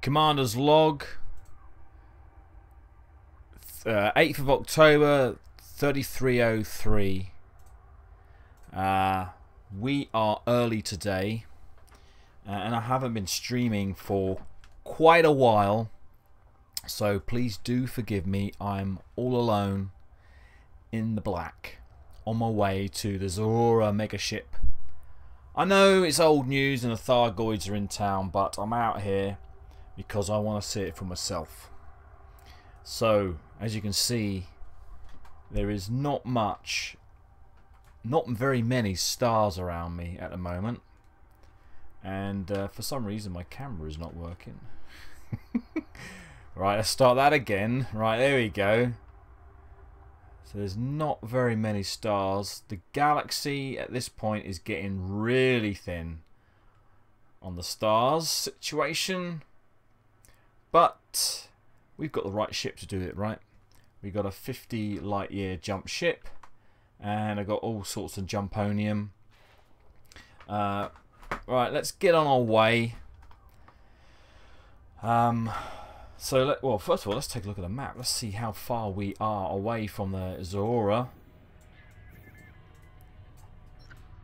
Commander's log. 8th of October, 3303. We are early today, and I haven't been streaming for quite a while, so please do forgive me. I'm all alone in the black on my way to the Zurara megaship. I know it's old news and the Thargoids are in town, but I'm out here because I want to see it for myself. So, as you can see, there is not very many stars around me at the moment, and for some reason my camera is not working. Right, let's start that again. Right, there we go. So there's not very many stars. The galaxy at this point is getting really thin on the stars situation, but we've got the right ship to do it, right? We've got a 50 light year jump ship, and I've got all sorts of jumponium. Right, let's get on our way. Well, first of all, let's take a look at the map. Let's see how far we are away from the Zurara.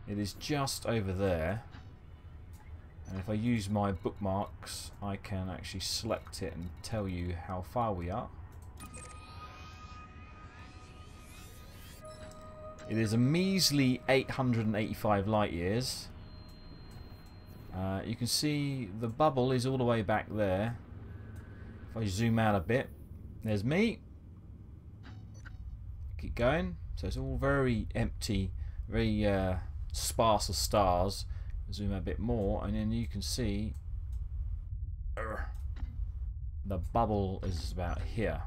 It is just over there. And if I use my bookmarks, I can actually select it and tell you how far we are. It is a measly 885 light years. You can see the bubble is all the way back there. If I zoom out a bit, there's me. Keep going. So it's all very empty, very sparse of stars. Zoom out a bit more, and then you can see the bubble is about here.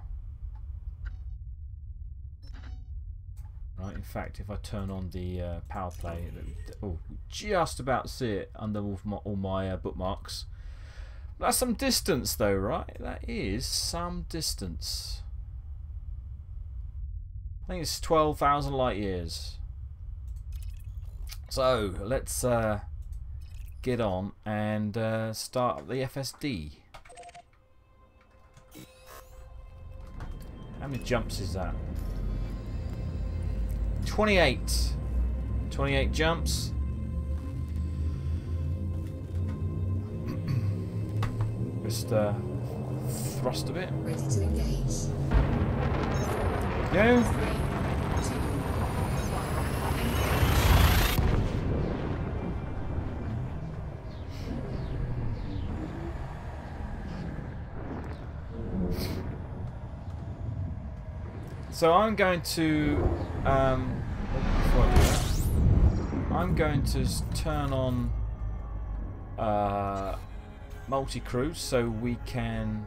Right. In fact, if I turn on the power play, just about see it under all my bookmarks. That's some distance, though, right? That is some distance. I think it's 12,000 light years. So let's get on and start up the FSD. How many jumps is that? 28. 28 jumps. Just thrust a bit. Ready to engage. Go. So I'm going to before I do that, I'm going to turn on multi-crew so we can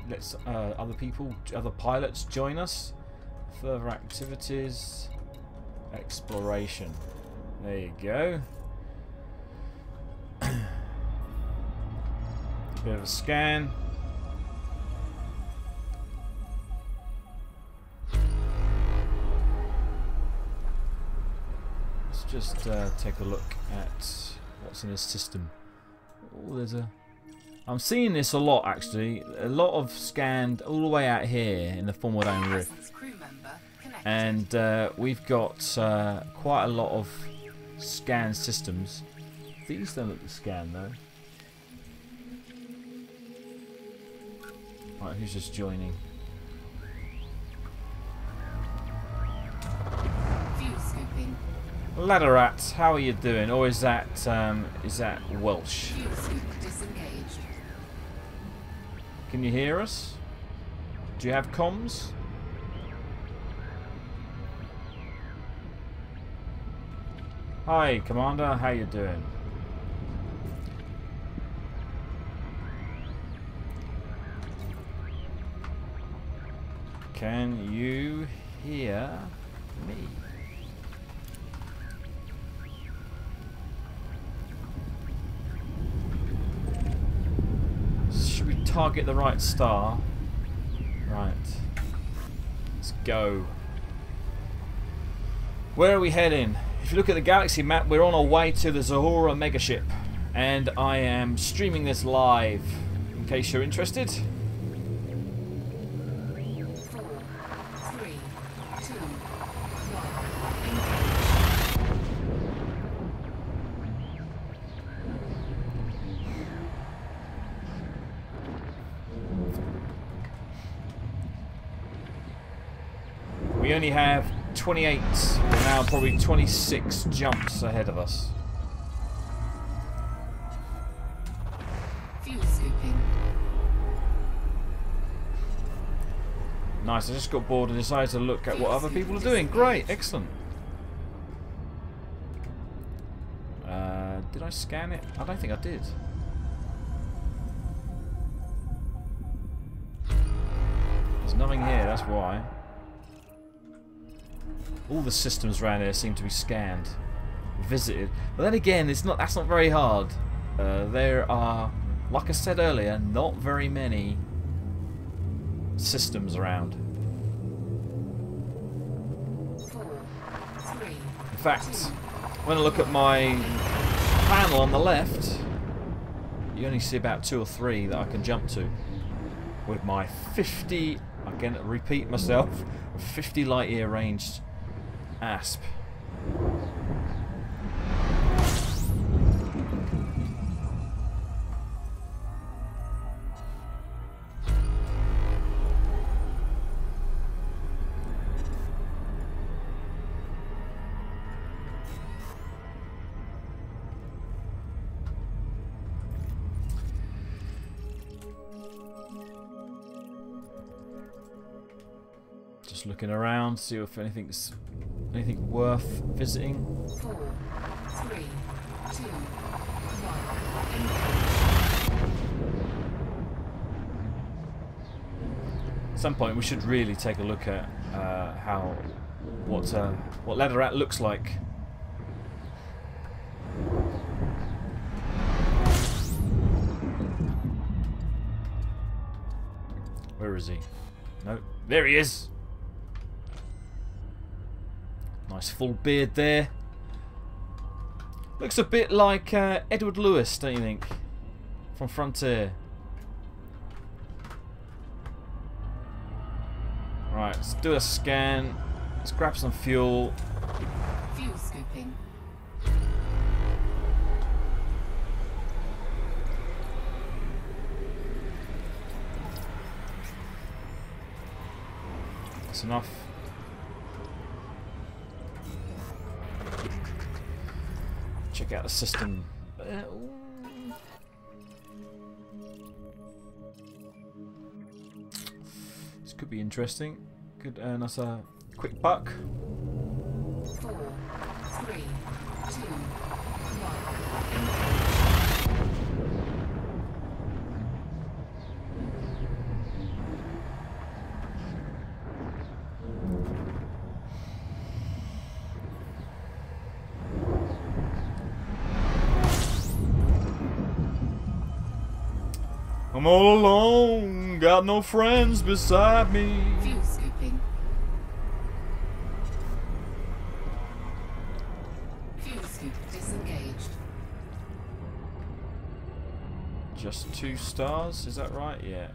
let other pilots join us. Further activities, exploration. There you go. A bit of a scan. Let's just take a look at what's in this system. Oh, I'm seeing this a lot, actually. A lot of scanned all the way out here in the Formadine Rift, and we've got quite a lot of scanned systems. These don't look to scan though. Right, who's just joining? Ladderat, how are you doing? Or is that Welsh? Can you hear us? Do you have comms? Hi, Commander. How you doing? Can you hear me? Should we target the right star? Right. Let's go. Where are we heading? If you look at the galaxy map, we're on our way to the Zurara megaship. And I am streaming this live, in case you're interested. 4, 3, 2, 1. We only have 28, now probably 26 jumps ahead of us. fuel scooping. Nice, I just got bored and decided to look at what other people are doing. Great, excellent. Did I scan it? I don't think I did. There's nothing here, that's why. All the systems around here seem to be scanned, visited. But then again, that's not very hard. There are, like I said earlier, not very many systems around. 4, 3, In fact, when I look at my panel on the left, you only see about 2 or 3 that I can jump to with my 50, I can repeat myself, 50 light year ranged Asp. Just looking around, see if anything worth visiting. 4, 3, 2, 1. At some point we should really take a look at what Leatherat looks like. Where is he? No, there he is. Nice full beard there. Looks a bit like Edward Lewis, don't you think? From Frontier. Right, let's do a scan. Let's grab some fuel. Fuel scooping. That's enough. Check out the system. This could be interesting. Could earn us a quick buck. 4, 3, 2, 1. I'm all alone, got no friends beside me. Fuel scooping. Fuel scoop disengaged. Just 2 stars, is that right? Yeah.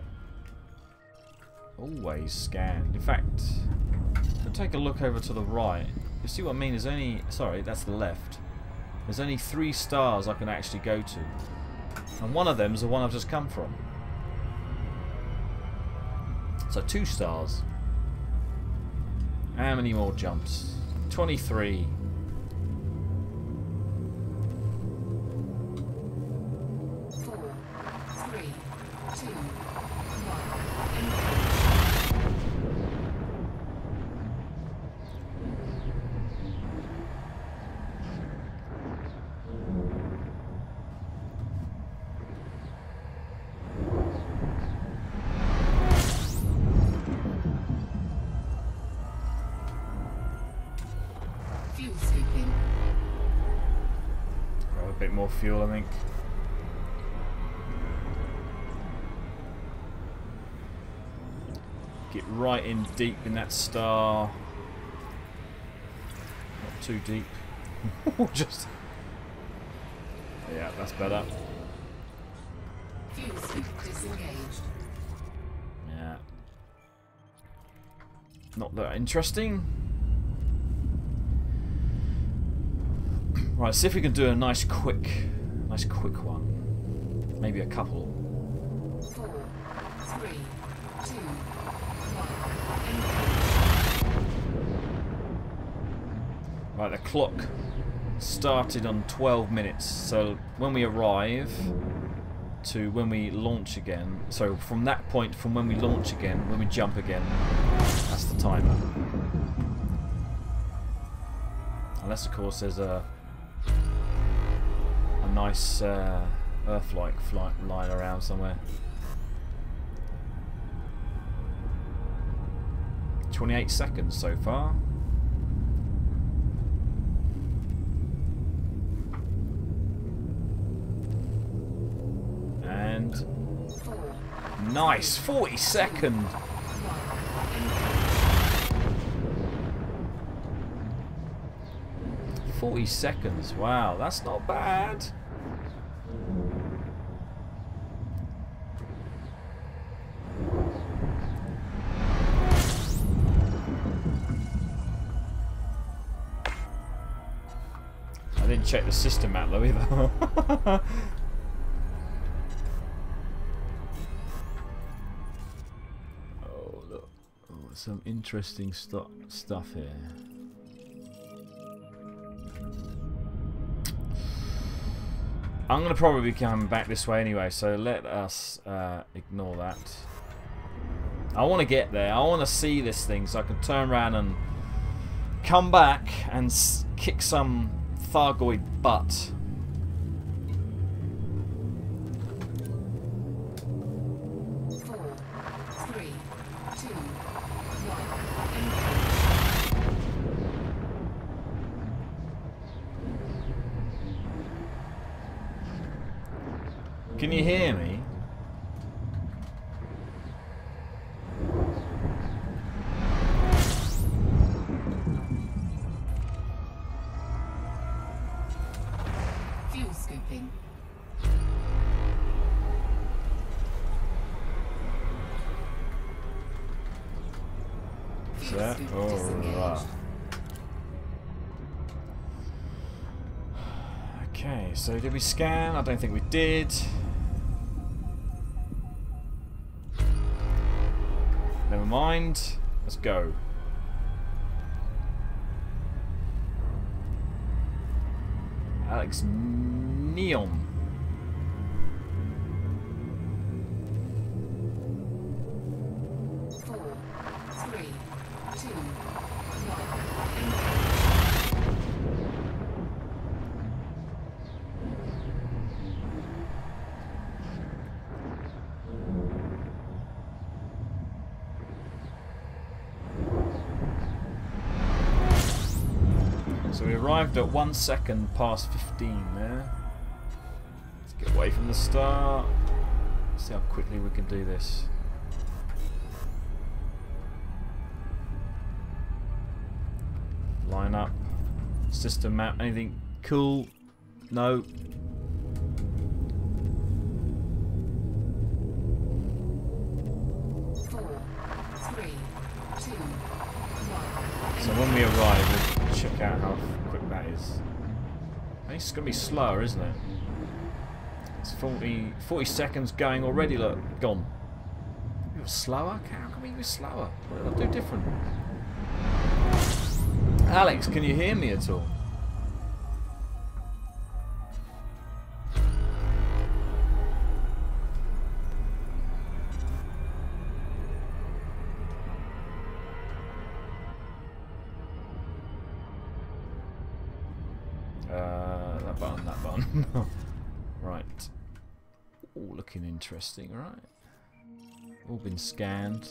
Always scanned. In fact, if I take a look over to the right, you see what I mean? There's only, sorry, that's the left. There's only 3 stars I can actually go to. And one of them is the one I've just come from. So 2 stars. How many more jumps? 23. Fuel scooping. Grab a bit more fuel, I think. Get right in deep in that star. Not too deep. Just Yeah, that's better. Fuel scoop disengaged. Yeah. Not that interesting. Right, see if we can do a nice quick one. Maybe a couple. 4, 3, 2, 1. Right, the clock started on 12 minutes. So when we arrive to when we launch again. So from that point, from when we launch again, when we jump again, that's the timer. Unless, of course, there's a nice Earth-like flight lying around somewhere. 28 seconds so far. And nice, 40 seconds. 40 seconds. Wow, that's not bad. I didn't check the system map though either. Oh look, some interesting stuff here. I'm going to probably be coming back this way anyway, so let us ignore that. I want to get there. I want to see this thing so I can turn around and come back and kick some Thargoid butt. Can you hear me? Fuel scooping. Is that? All right. Okay, so did we scan? I don't think we did. Never mind. Let's go. Alex Neon. So we arrived at 1 second past 15 there. Let's get away from the start. See how quickly we can do this. Line up. System map. Anything cool? No. So when we arrive, we'll check out how quick that is. I think it's going to be slower, isn't it? It's 40 seconds going already, look, gone. You're slower? How can we be slower? What did I do different? Alex, can you hear me at all? That button. Right. All looking interesting, right? All been scanned.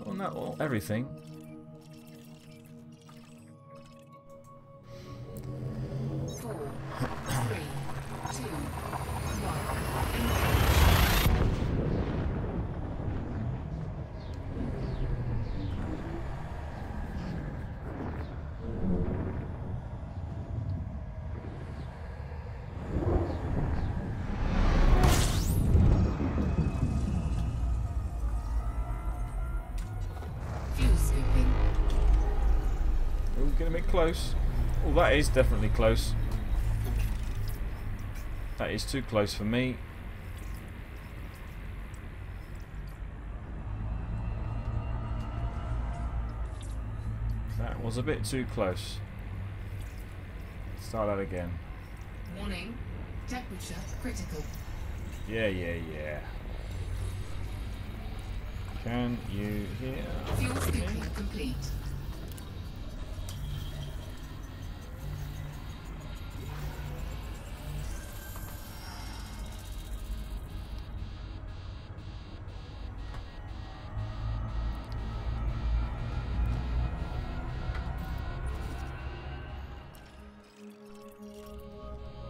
Oh no, everything. getting a bit close. Oh, that is definitely close. That is too close for me. That was a bit too close. Start that again. Warning. Temperature critical. Yeah. Can you hear? Fuel scooping complete.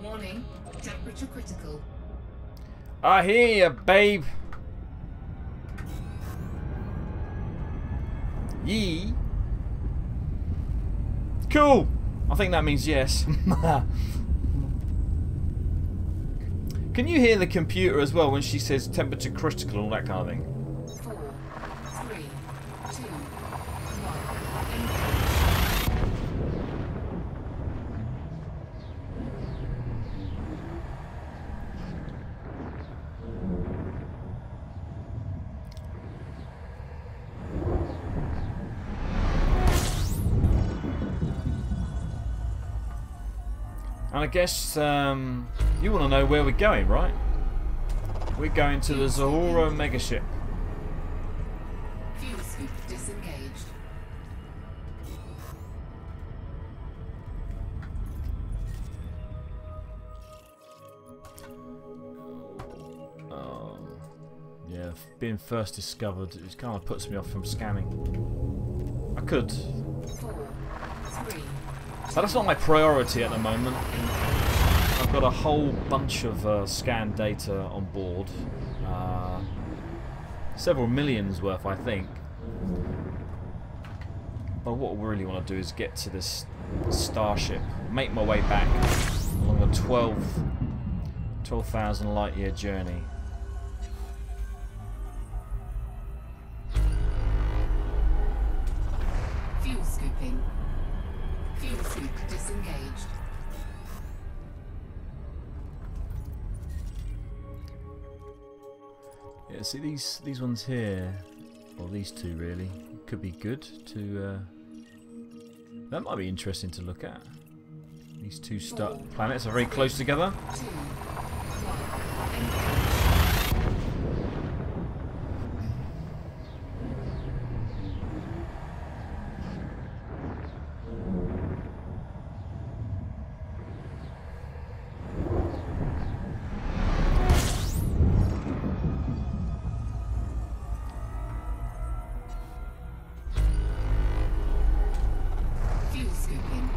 Warning. Temperature critical. I hear you, babe. Yee. Cool. I think that means yes. Can you hear the computer as well when she says temperature critical and all that kind of thing? 4, 3, 2, 1. And I guess you want to know where we're going, right? We're going to the Zurara megaship. Fuel scoop disengaged. Yeah, being first discovered, it kind of puts me off from scanning. I could. 4, 3. But that's not my priority at the moment. I've got a whole bunch of scan data on board. Several millions worth, I think. But what we really want to do is get to this starship. Make my way back along a 12,000 light year journey. Fuel scooping. Fuel scoop disengaged. Yeah, see these ones here, or these two really, could be good to. That might be interesting to look at. These two planets are very close together. 2, 1. Fuel scooping.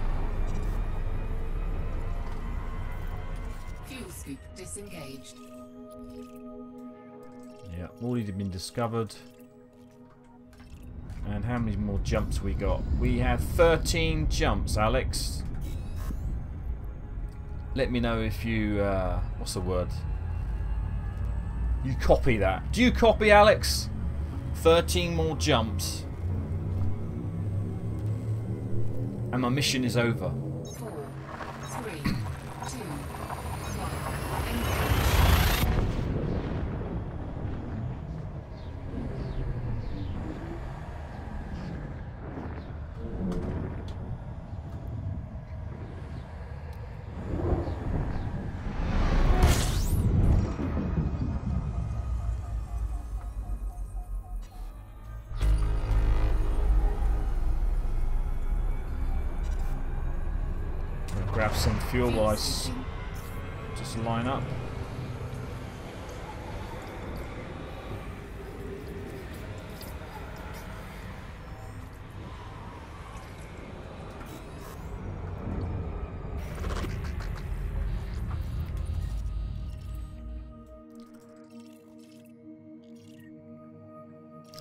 Fuel scoop disengaged. Yeah, already been discovered. And how many more jumps we got? We have 13 jumps, Alex. Let me know if you what's the word? You copy that. Do you copy, Alex? 13 more jumps. And my mission is over. 4, 3, 2, 1. Grab some fuel while I just line up.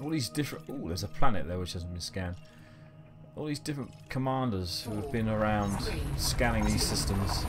All these different... Oh, there's a planet there which hasn't been scanned. All these different commanders who have been around scanning these systems.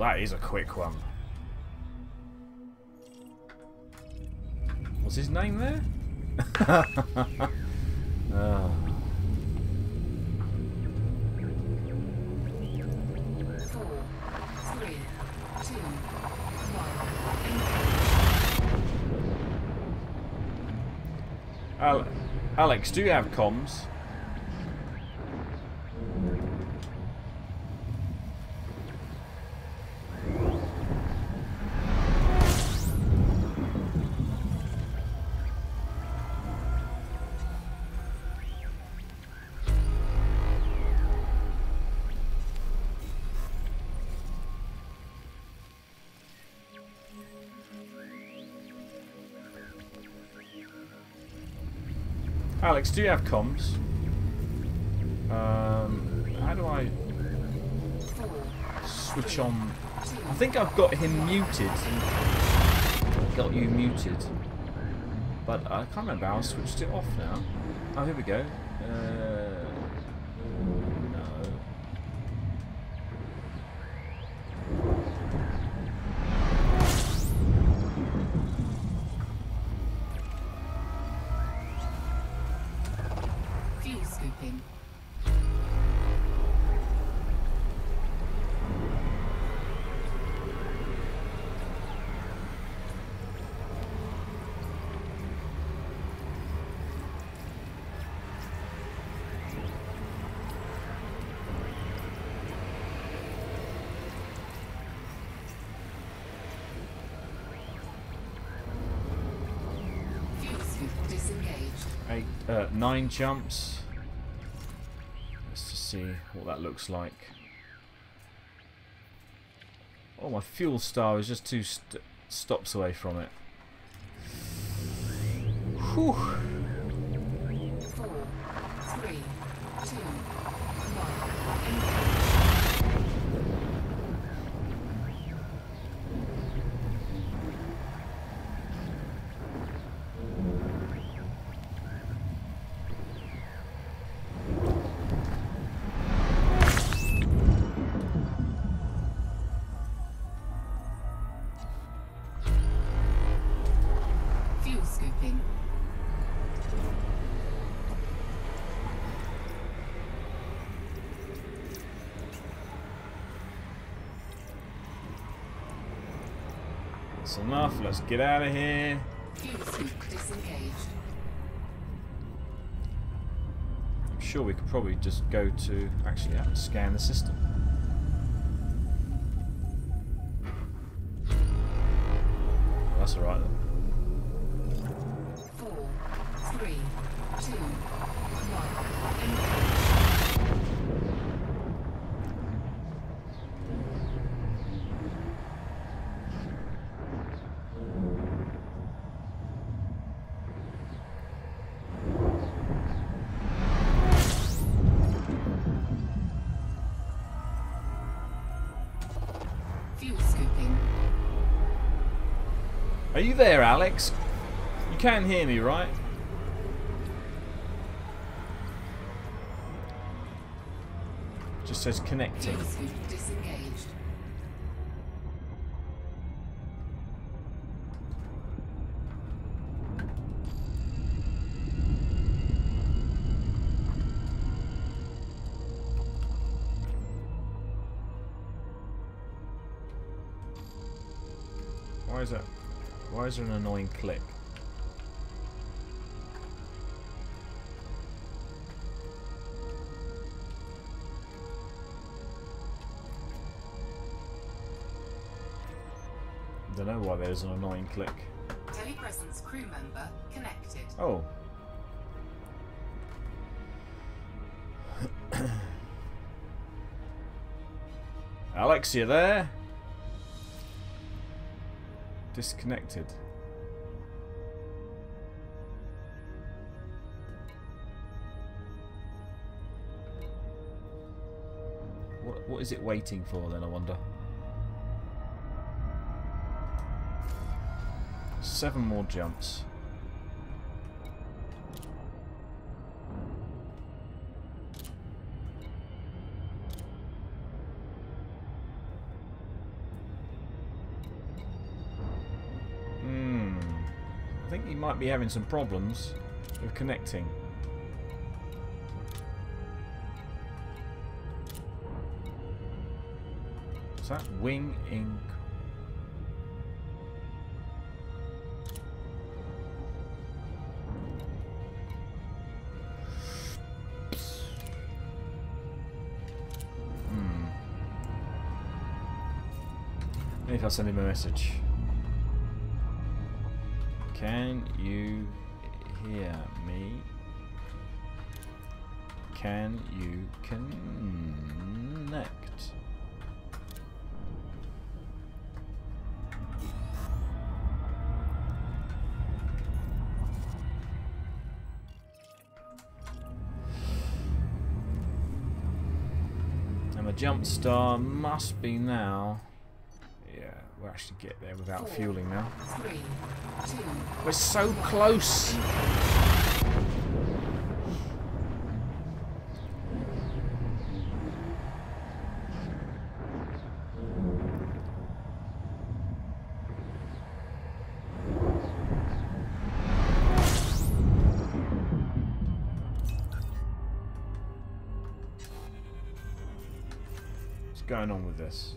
that is a quick one. What's his name there? Oh. 4, 3, 2, 1. Alex, do you have comms? Alex, do you have comms? How do I switch on? I think I've got him muted. Got you muted. But I can't remember how I switched it off now. Oh, here we go. No. Fuel scooping. Fuel scoop disengaged. 9 jumps. Let's just see what that looks like. Oh, my fuel star is just 2 stops away from it. Whew. 4, 3, 2, 1. Fuel scooping. That's enough. Let's get out of here. Fuel scoop disengaged. I'm sure we could probably just go to actually have to scan the system. Well, that's alright then. 4, 3, 2, 1. Fuel scooping. Are you there, Alex? You can hear me, right? Just says connecting. Fuel scoop disengaged. Why is that? Why is there an annoying click? Don't know why there's an annoying click. Telepresence crew member connected. Oh. Alex, you there? Disconnected. What is it waiting for then, I wonder? 7 more jumps. think he might be having some problems with connecting. What's that? Wing ink. If I send him a message. Can you hear me? Can you connect? And the jump star must be now. We'll actually get there without fueling now. 3, 2, We're so close! What's going on with this?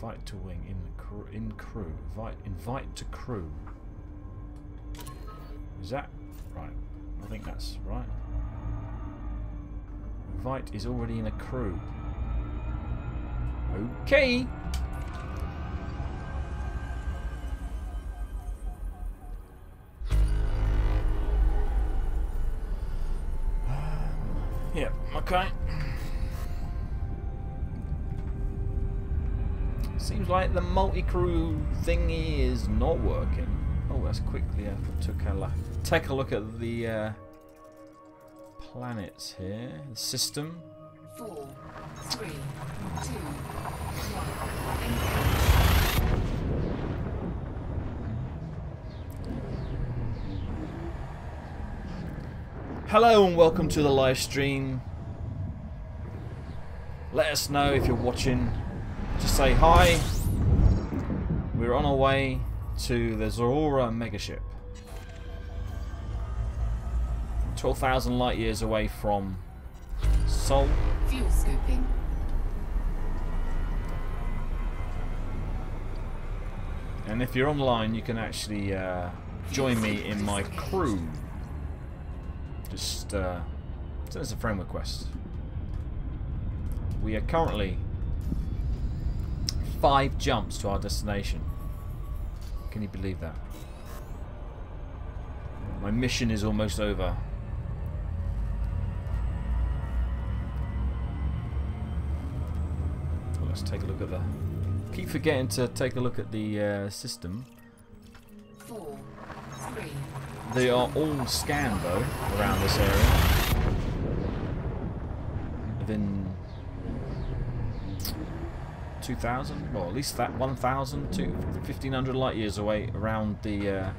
Invite to wing in crew. Invite to crew. Is that right? I think that's right. Invite is already in a crew. Okay. Yeah. Okay. Seems like the multi-crew thingy is not working. Oh, let's quickly take a look at the planets here. The system. 4, 3, 2, 1. Hello and welcome to the live stream. Let us know if you're watching. Just say hi. We're on our way to the Zurara megaship. 12,000 light years away from Sol. Fuel scooping. And if you're online, you can actually join me in my crew. Just send us a friend request. We are currently 5 jumps to our destination. Can you believe that? My mission is almost over. Well, let's take a look at the... Keep forgetting to take a look at the system. 4, 3. They are all scanned though around this area. Within 2,000, well at least that 1,000 to 1,500 light years away around the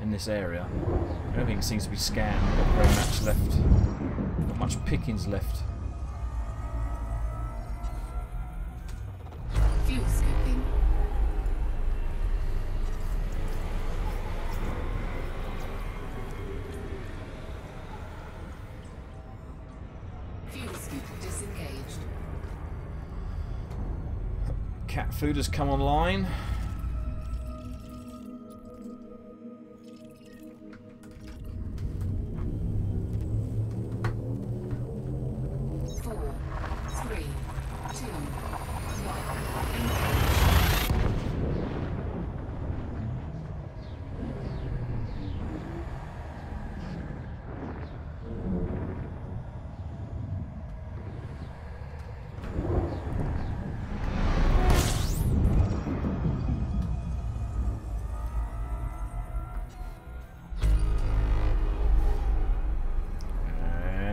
in this area. Everything seems to be scanned. Not very much left. Not much pickings left. Fuel scooping. Fuel scoop disengaged. Cat food has come online.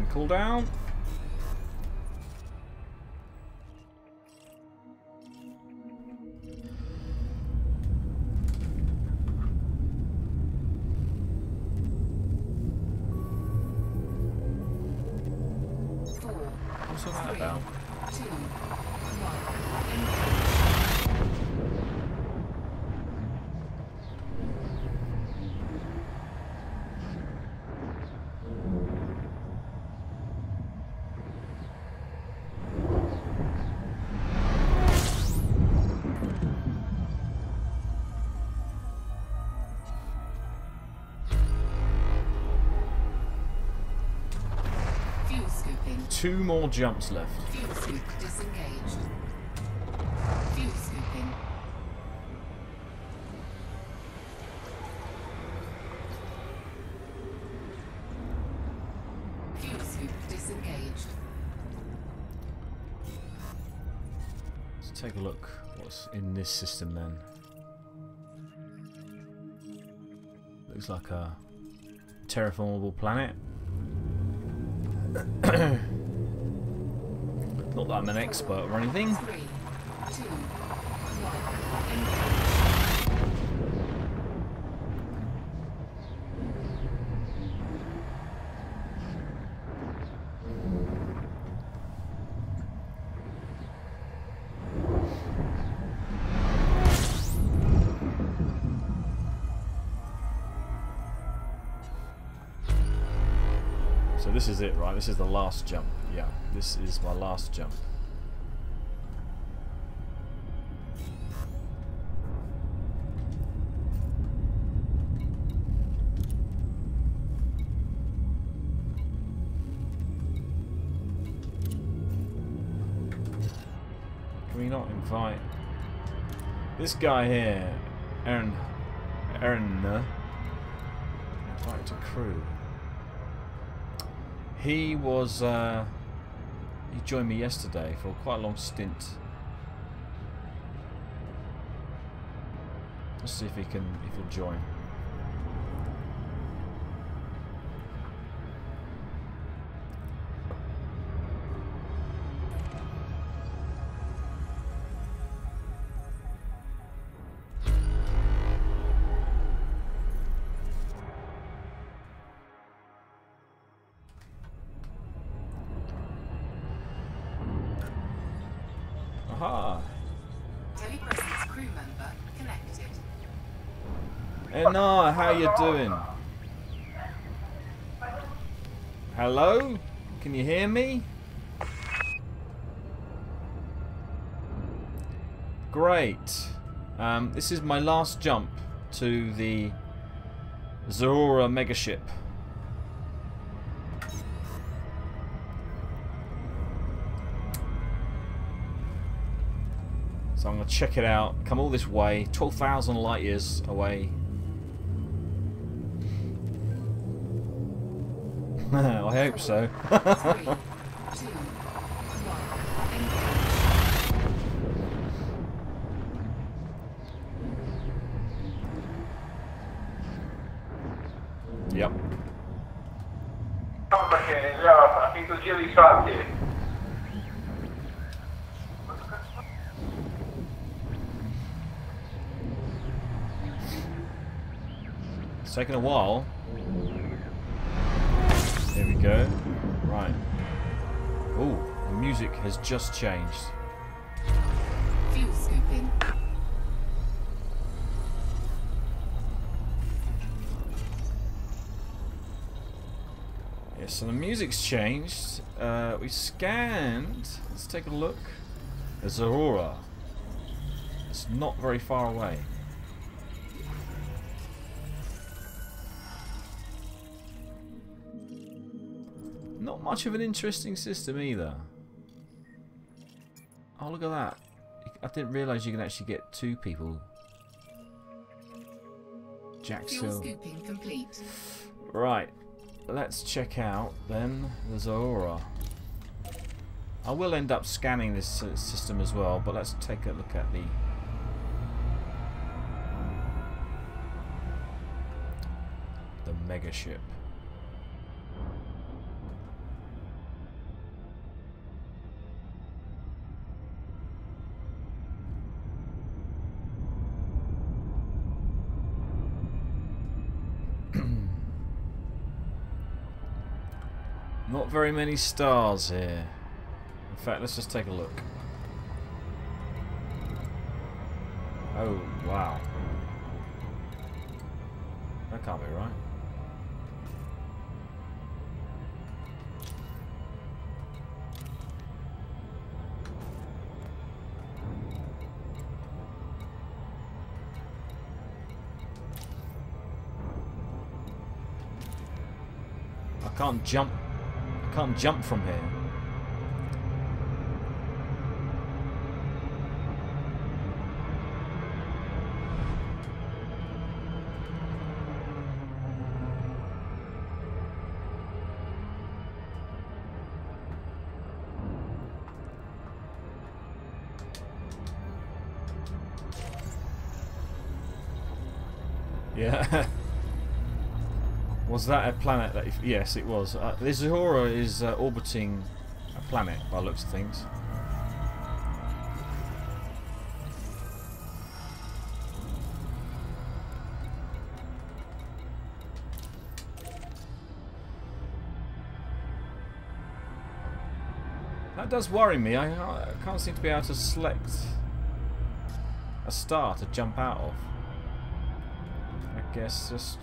Cool down. What's all that about? 2, 1. 2 more jumps left. Fuel scoop disengaged. Fuel scooping. Fuel scoop disengaged. Let's take a look what's in this system then. Looks like a terraformable planet. Not that I'm an expert or anything. 3, 2, 1. So this is it, right? This is the last jump. Yeah, this is my last jump. Can we not invite this guy here, Aaron, invite to crew? He was, he joined me yesterday for quite a long stint. Let's see if he'll join. Aha! Telepresence crew member connected. Gunnar, how you doing? Hello? Can you hear me? Great. This is my last jump to the Zurara megaship. So I'm going to check it out. Come all this way, 12,000 light years away. I hope so. 3, 2, 1. Yep. Perché ha finito il giro di salti. It's taken a while. There we go. Right. Oh, the music has just changed. Fuel scooping. Yeah, so the music's changed. We scanned. Let's take a look. The Zurara. It's not very far away. Not much of an interesting system either. Oh, look at that. I didn't realise you can actually get 2 people. Jack Fuel Sill. scooping complete. Right. Let's check out then the Zurara. I will end up scanning this system as well, but let's take a look at the megaship. Not very many stars here. In fact, let's just take a look. Oh, wow. That can't be right. I can't jump from here. Yeah. Was that a planet that... Yes, it was. The Zurara is orbiting a planet, by the looks of things. That does worry me. I can't seem to be able to select a star to jump out of. I guess just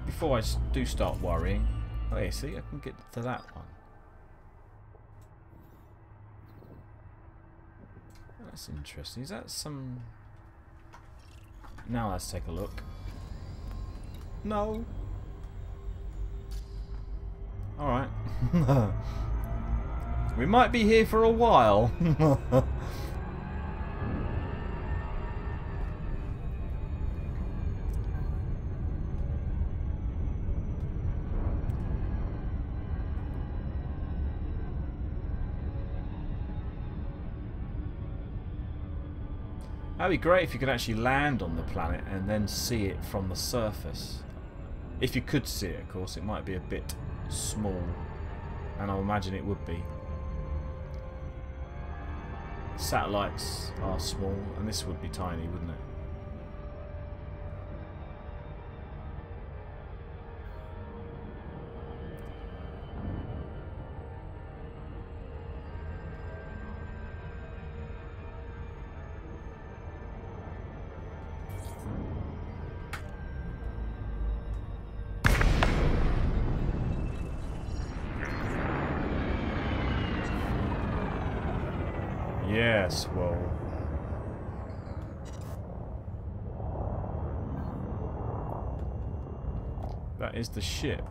before I do start worrying. Oh, yeah, see, I can get to that one. That's interesting. Is that some... Now let's take a look. No. Alright. We might be here for a while. That'd be great if you could actually land on the planet and then see it from the surface. If you could see it, of course. It might be a bit small, and I imagine it would be. Satellites are small, and this would be tiny, wouldn't it? Yes, well... That is the ship.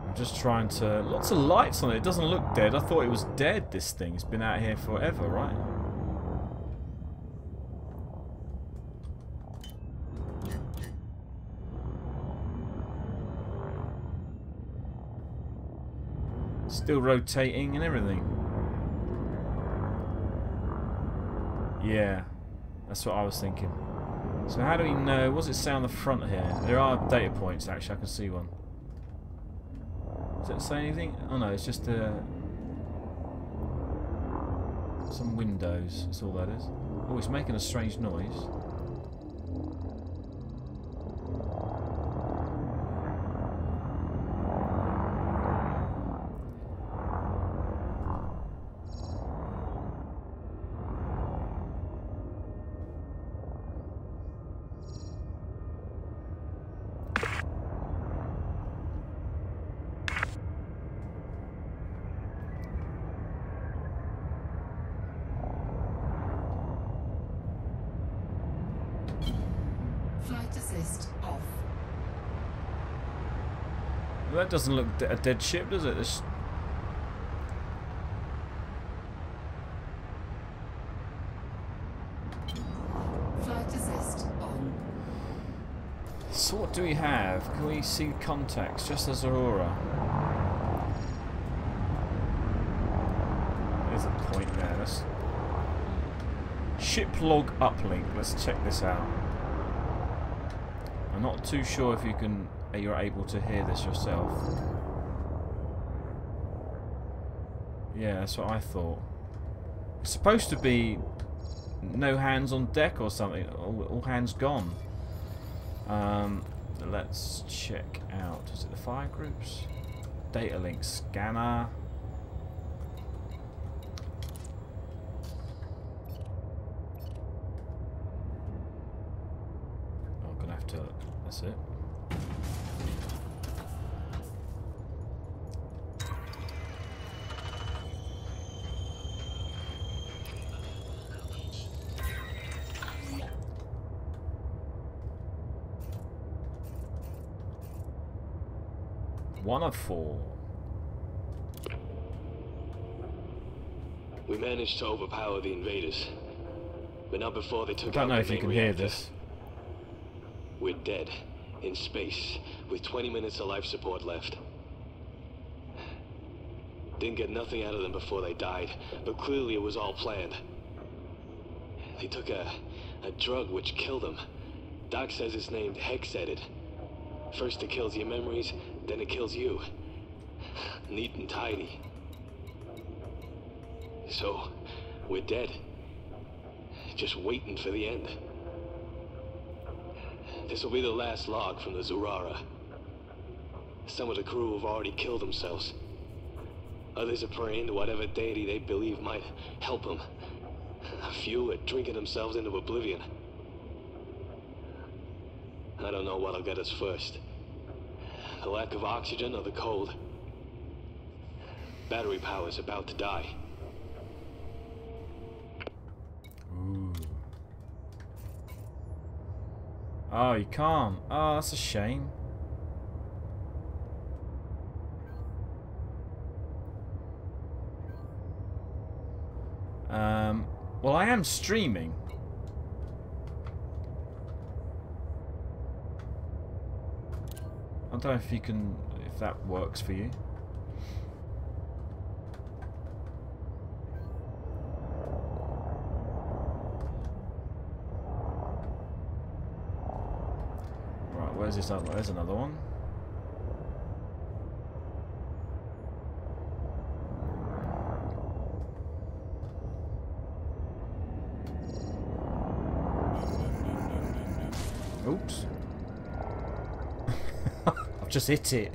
I'm just trying to... Lots of lights on it. It doesn't look dead. I thought it was dead, this thing. It's been out here forever, right? Still rotating and everything. Yeah, that's what I was thinking. So how do we know? What does it say on the front here? There are data points, actually. I can see one. Does it say anything? Oh no, it's just some windows. That's all that is. Oh, it's making a strange noise. Off. Well, that doesn't look a dead ship, does it? This... Flight assist on. So what do we have? Can we see contacts? Just as Aurora. There's a point there. Let's... Ship log uplink. Let's check this out. I'm not too sure if you're able to hear this yourself. Yeah, that's what I thought. It's supposed to be no hands on deck or something. All hands gone. Let's check out. Is it the fire groups? Data link scanner. Oh, I'm gonna have to. That's it. One of 4. We managed to overpower the invaders, but not before they took I out don't know the if you main can hear reactor. this. We're dead, in space, with 20 minutes of life support left. Didn't get nothing out of them before they died, but clearly it was all planned. They took a drug which killed them, Doc says it's named Hex-Edit. First it kills your memories, then it kills you. Neat and tidy. So, we're dead. Just waiting for the end. This will be the last log from the Zurara. Some of the crew have already killed themselves. Others are praying to whatever deity they believe might help them. A few are drinking themselves into oblivion. I don't know what'll get us first. The lack of oxygen or the cold. Battery power's about to die. Ooh. Oh, you can't. Oh, that's a shame. Well, I am streaming. I don't know if you can, if that works for you. Right, where's this other? There's another one. Oops. I've just hit it.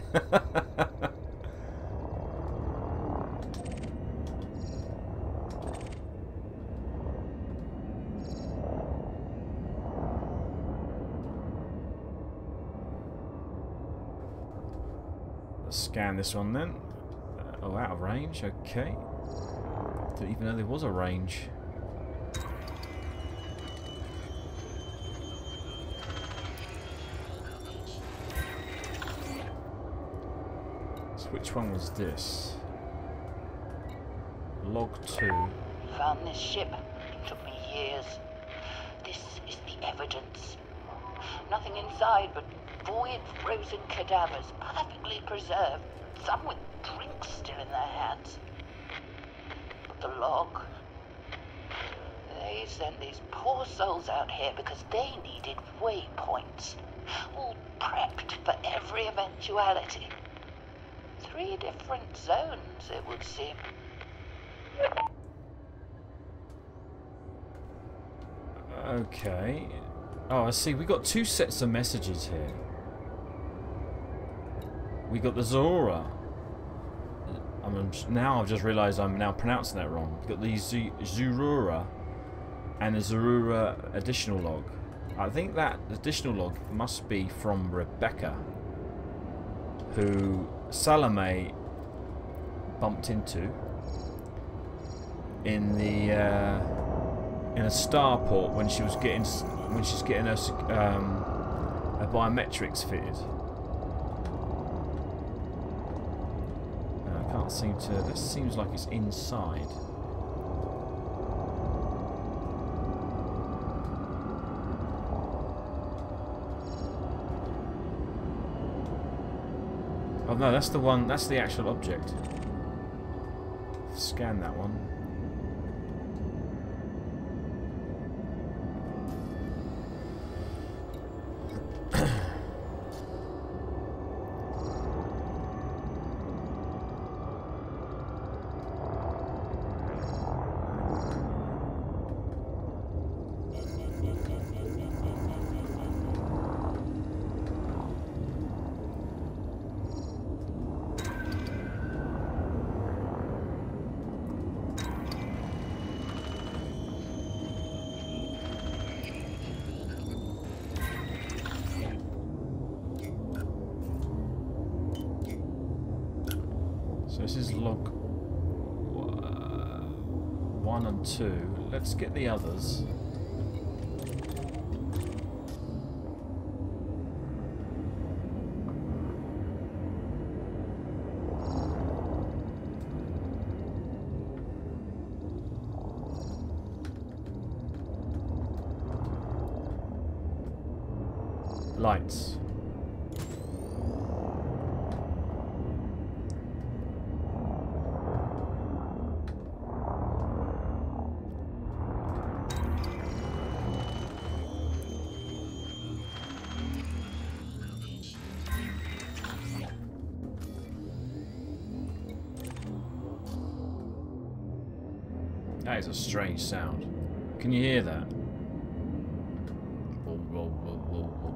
Let's scan this one then. Oh, out of range. Okay. Didn't even know there was a range. Which one was this? Log 2. Found this ship. Took me years. This is the evidence. Nothing inside but void frozen cadavers, perfectly preserved, some with drinks still in their hands. But the log... They sent these poor souls out here because they needed waypoints. All prepped for every eventuality. 3 different zones, it would seem. Okay. Oh, I see. We got 2 sets of messages here. We got the Zurara. Now I've just realised I'm now pronouncing that wrong. We've got the Zurara and the Zurara additional log. I think that additional log must be from Rebecca, who Salome bumped into in the in a starport when she's getting her biometrics fitted. I can't seem to. That seems like it's inside. Oh no, that's the one, that's the actual object. Scan that one. This is log 1 and 2. Let's get the others. Lights. That is a strange sound. Can you hear that? Whoa, whoa, whoa, whoa, whoa.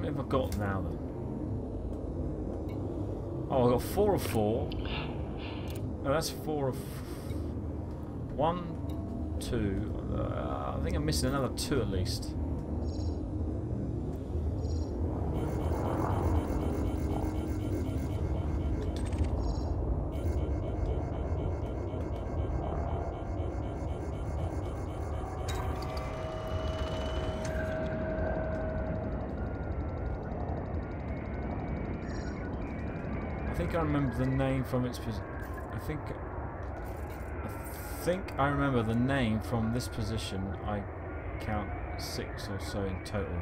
Have I got now then? Oh, I got 4 of 4. Oh, that's 4 of 1, 2. I think I'm missing another 2 at least. I think I remember the name from its position. I think I remember the name from this position. I count 6 or so in total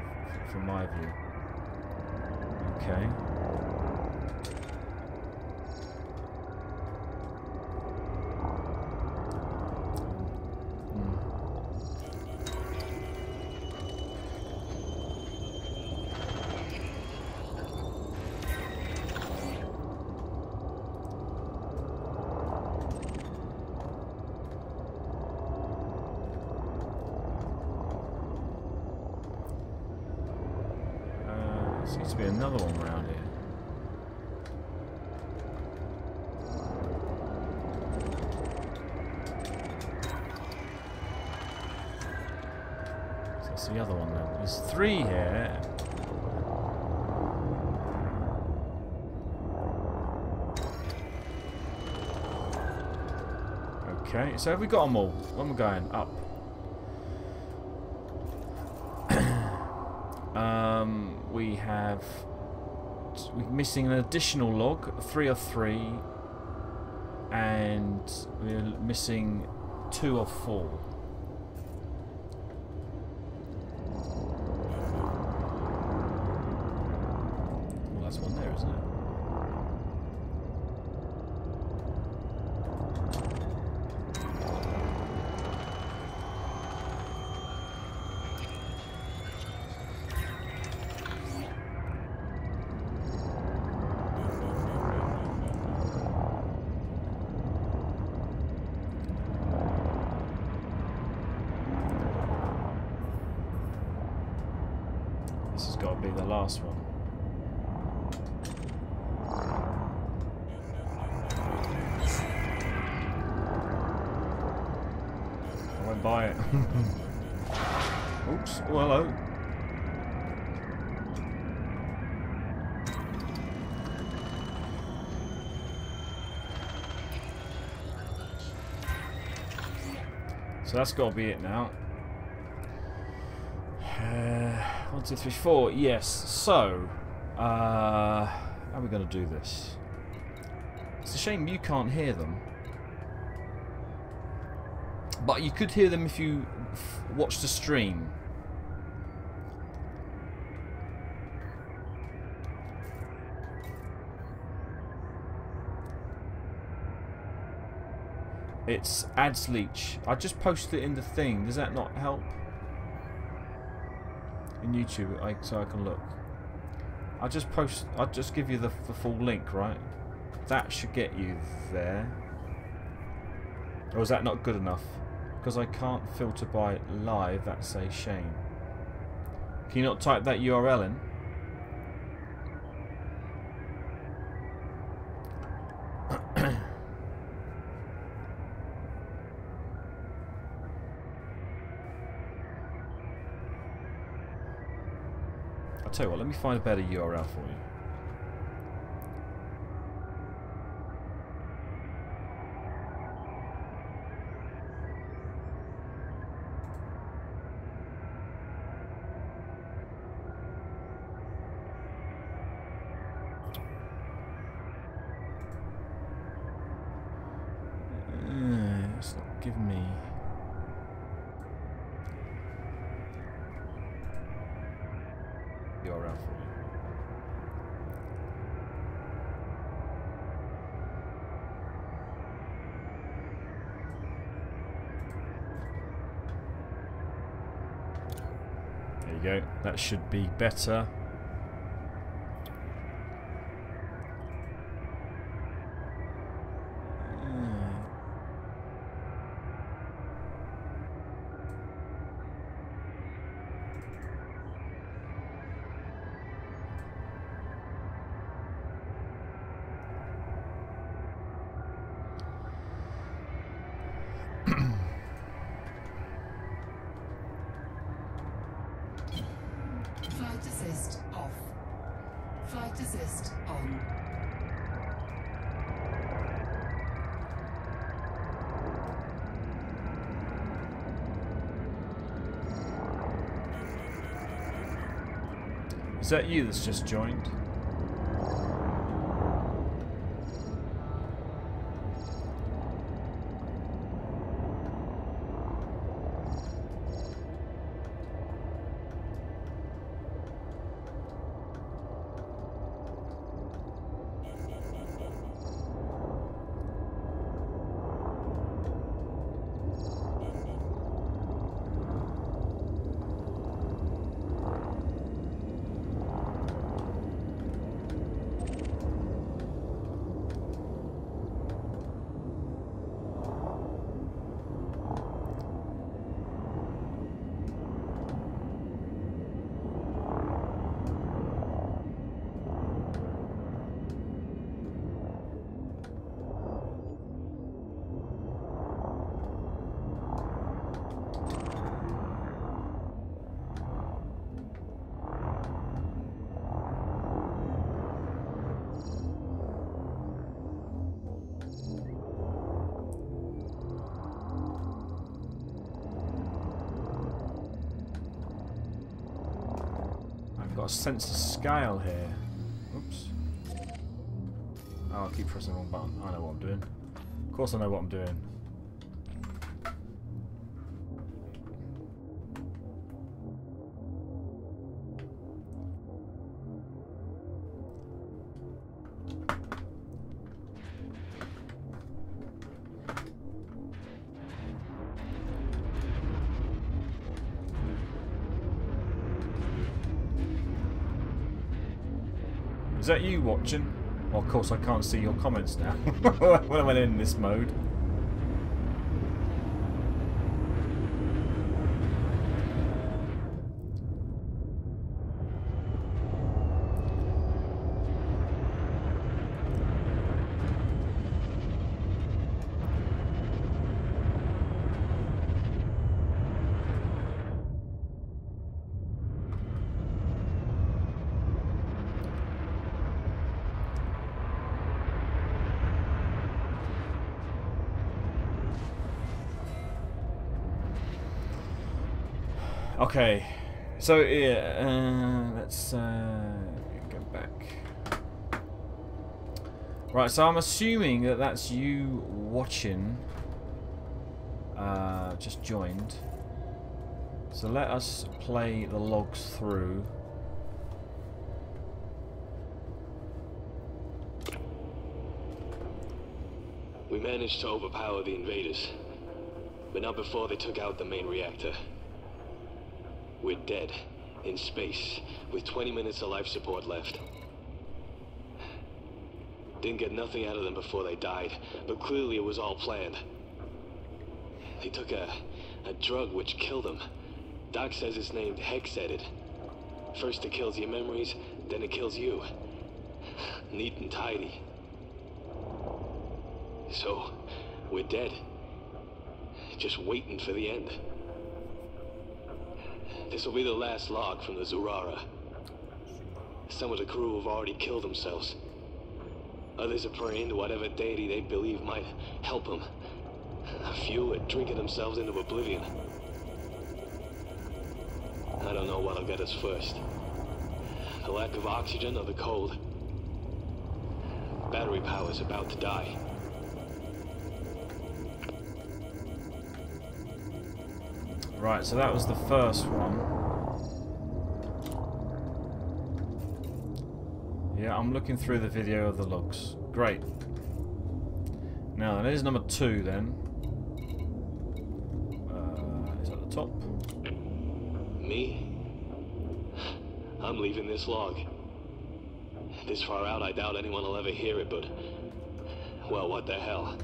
from my view. Okay. Seems to be another one around here. So that's the other one then. There's 3 here. Okay, so have we got them all? When we're going up. We're missing an additional log, 3 of 3, and we're missing 2 of 4. Well, that's one there, isn't it? This has got to be the last one. I went by it. Oops. Oh, hello. So that's got to be it now. 1, 2, 3, 4. Yes. So, how are we going to do this? It's a shame you can't hear them, but you could hear them if you watch the stream. It's ads leech. I just posted it in the thing. Does that not help? In YouTube, so I can look. I'll just give you the full link, right? That should get you there. Or is that not good enough? Because I can't filter by live. That's a shame. Can you not type that URL in? I'll tell you what, let me find a better URL for you. It's not giving me... we go. That should be better. Flight assist off. Flight assist on. Is that you that's just joined? Got a sense of scale here. Oops. Oh, I keep pressing the wrong button. I know what I'm doing. Of course I know what I'm doing. Is that you watching? Well, of course I can't see your comments now when I went in this mode. Okay, so yeah, let's go back. Right, so I'm assuming that that's you watching. Just joined. So let us play the logs through. We managed to overpower the invaders, but not before they took out the main reactor. We're dead, in space, with 20 minutes of life support left. Didn't get nothing out of them before they died, but clearly it was all planned. They took a drug which killed them. Doc says it's named Hexedit. First it kills your memories, then it kills you. Neat and tidy. So, we're dead. Just waiting for the end. This will be the last log from the Zurara. Some of the crew have already killed themselves. Others are praying to whatever deity they believe might help them. A few are drinking themselves into oblivion. I don't know what'll get us first. The lack of oxygen or the cold. Battery power's about to die. Right, so that was the first one. Yeah, I'm looking through the video of the logs. Great. Now, there's number 2 then. Is at the top. Me? I'm leaving this log. This far out, I doubt anyone will ever hear it, but... well, what the hell?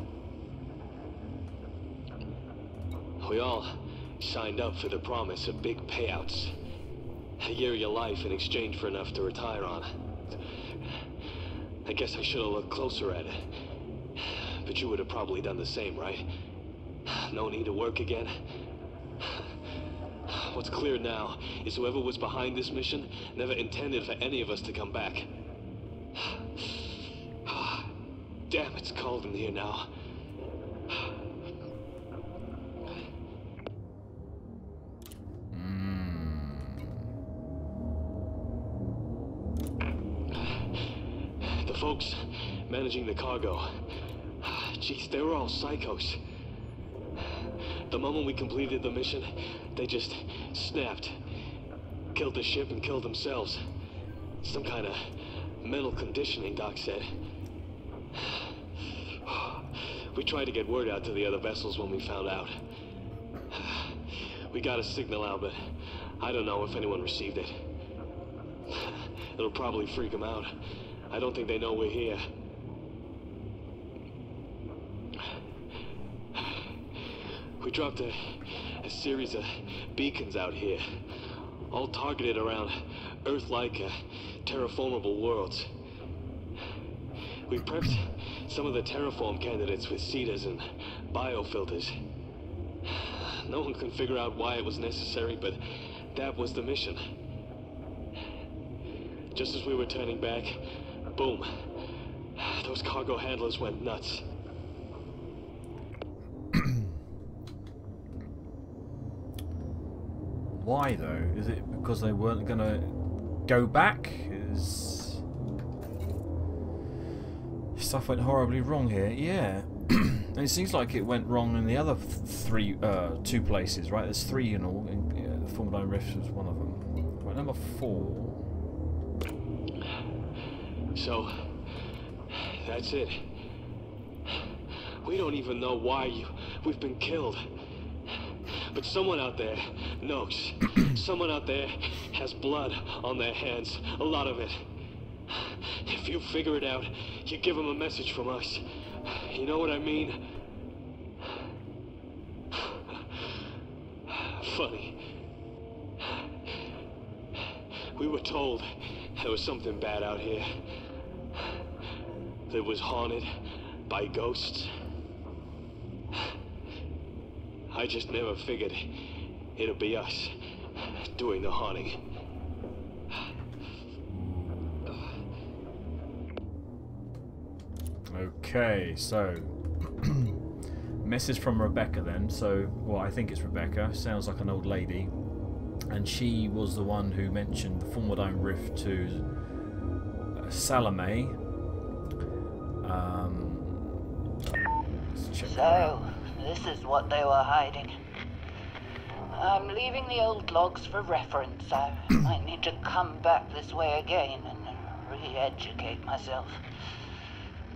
We all signed up for the promise of big payouts. A year of your life in exchange for enough to retire on. I guess I should have looked closer at it. But you would have probably done the same, right? No need to work again. What's clear now is whoever was behind this mission never intended for any of us to come back. Damn, it's cold in here now. The folks managing the cargo, jeez, they were all psychos. The moment we completed the mission, they just snapped. Killed the ship and killed themselves. Some kind of mental conditioning, Doc said. We tried to get word out to the other vessels when we found out. We got a signal out, but I don't know if anyone received it. It'll probably freak them out. I don't think they know we're here. We dropped a series of beacons out here, all targeted around Earth-like terraformable worlds. We prepped some of the terraform candidates with CEDAs and biofilters. No one can figure out why it was necessary, but that was the mission. Just as we were turning back, boom, those cargo handlers went nuts. Why though? Is it because they weren't gonna go back? Is stuff went horribly wrong here? Yeah. And it seems like it went wrong in the other two places, right? There's three in all. The Formadine Rift was one of them. Right, number 4. So, that's it. We don't even know why we've been killed. But someone out there knows. Someone out there has blood on their hands. A lot of it. If you figure it out, you give them a message from us. You know what I mean? Funny. We were told there was something bad out here. That was haunted by ghosts. I just never figured it'd be us doing the haunting. Okay, so message from Rebecca then. So, well, I think it's Rebecca. Sounds like an old lady, and she was the one who mentioned the Formadine Rift to Salome. Let's check that out. This is what they were hiding. I'm leaving the old logs for reference. I might need to come back this way again and re-educate myself.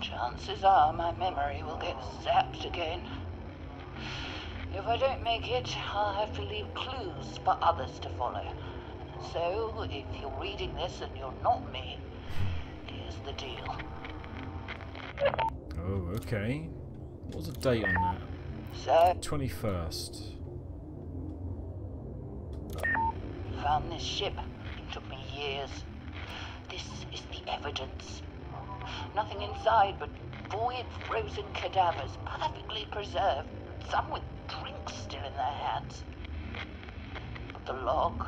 Chances are my memory will get zapped again. If I don't make it, I'll have to leave clues for others to follow. So, if you're reading this and you're not me, here's the deal. Oh, okay. What's the date on that? So, 21st. found this ship. It took me years. This is the evidence. Nothing inside but void, frozen cadavers, perfectly preserved, some with drinks still in their hands. But the log...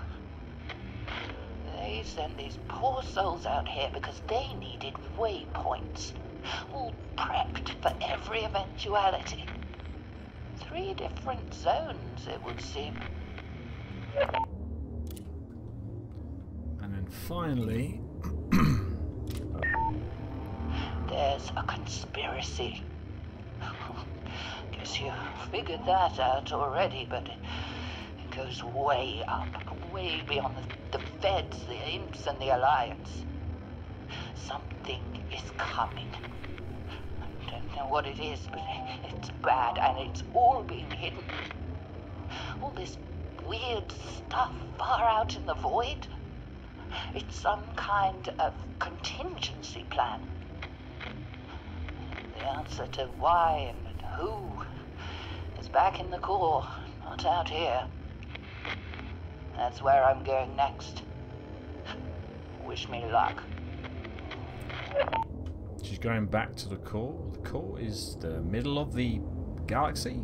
They sent these poor souls out here because they needed waypoints, all prepped for every eventuality. 3 different zones, it would seem. And then finally... There's a conspiracy. Guess you figured that out already, but it goes way up, way beyond the Feds, the Imps, and the Alliance. Something is coming. I don't know what it is, but it's bad, and it's all being hidden. All this weird stuff far out in the void. It's some kind of contingency plan. The answer to why and who is back in the core, not out here. That's where I'm going next. Wish me luck. She's going back to the core. The core is the middle of the galaxy?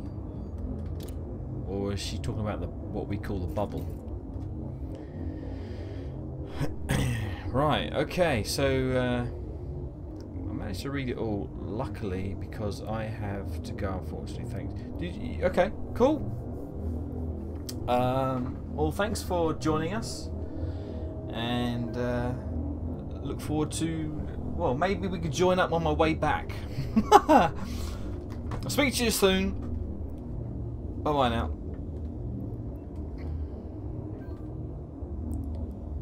Or is she talking about the what we call the bubble? Right, okay, so I managed to read it all, luckily, because I have to go, unfortunately. Thanks. Okay, cool. Well, thanks for joining us, and look forward to, well, maybe we could join up on my way back. I'll speak to you soon. Bye-bye now.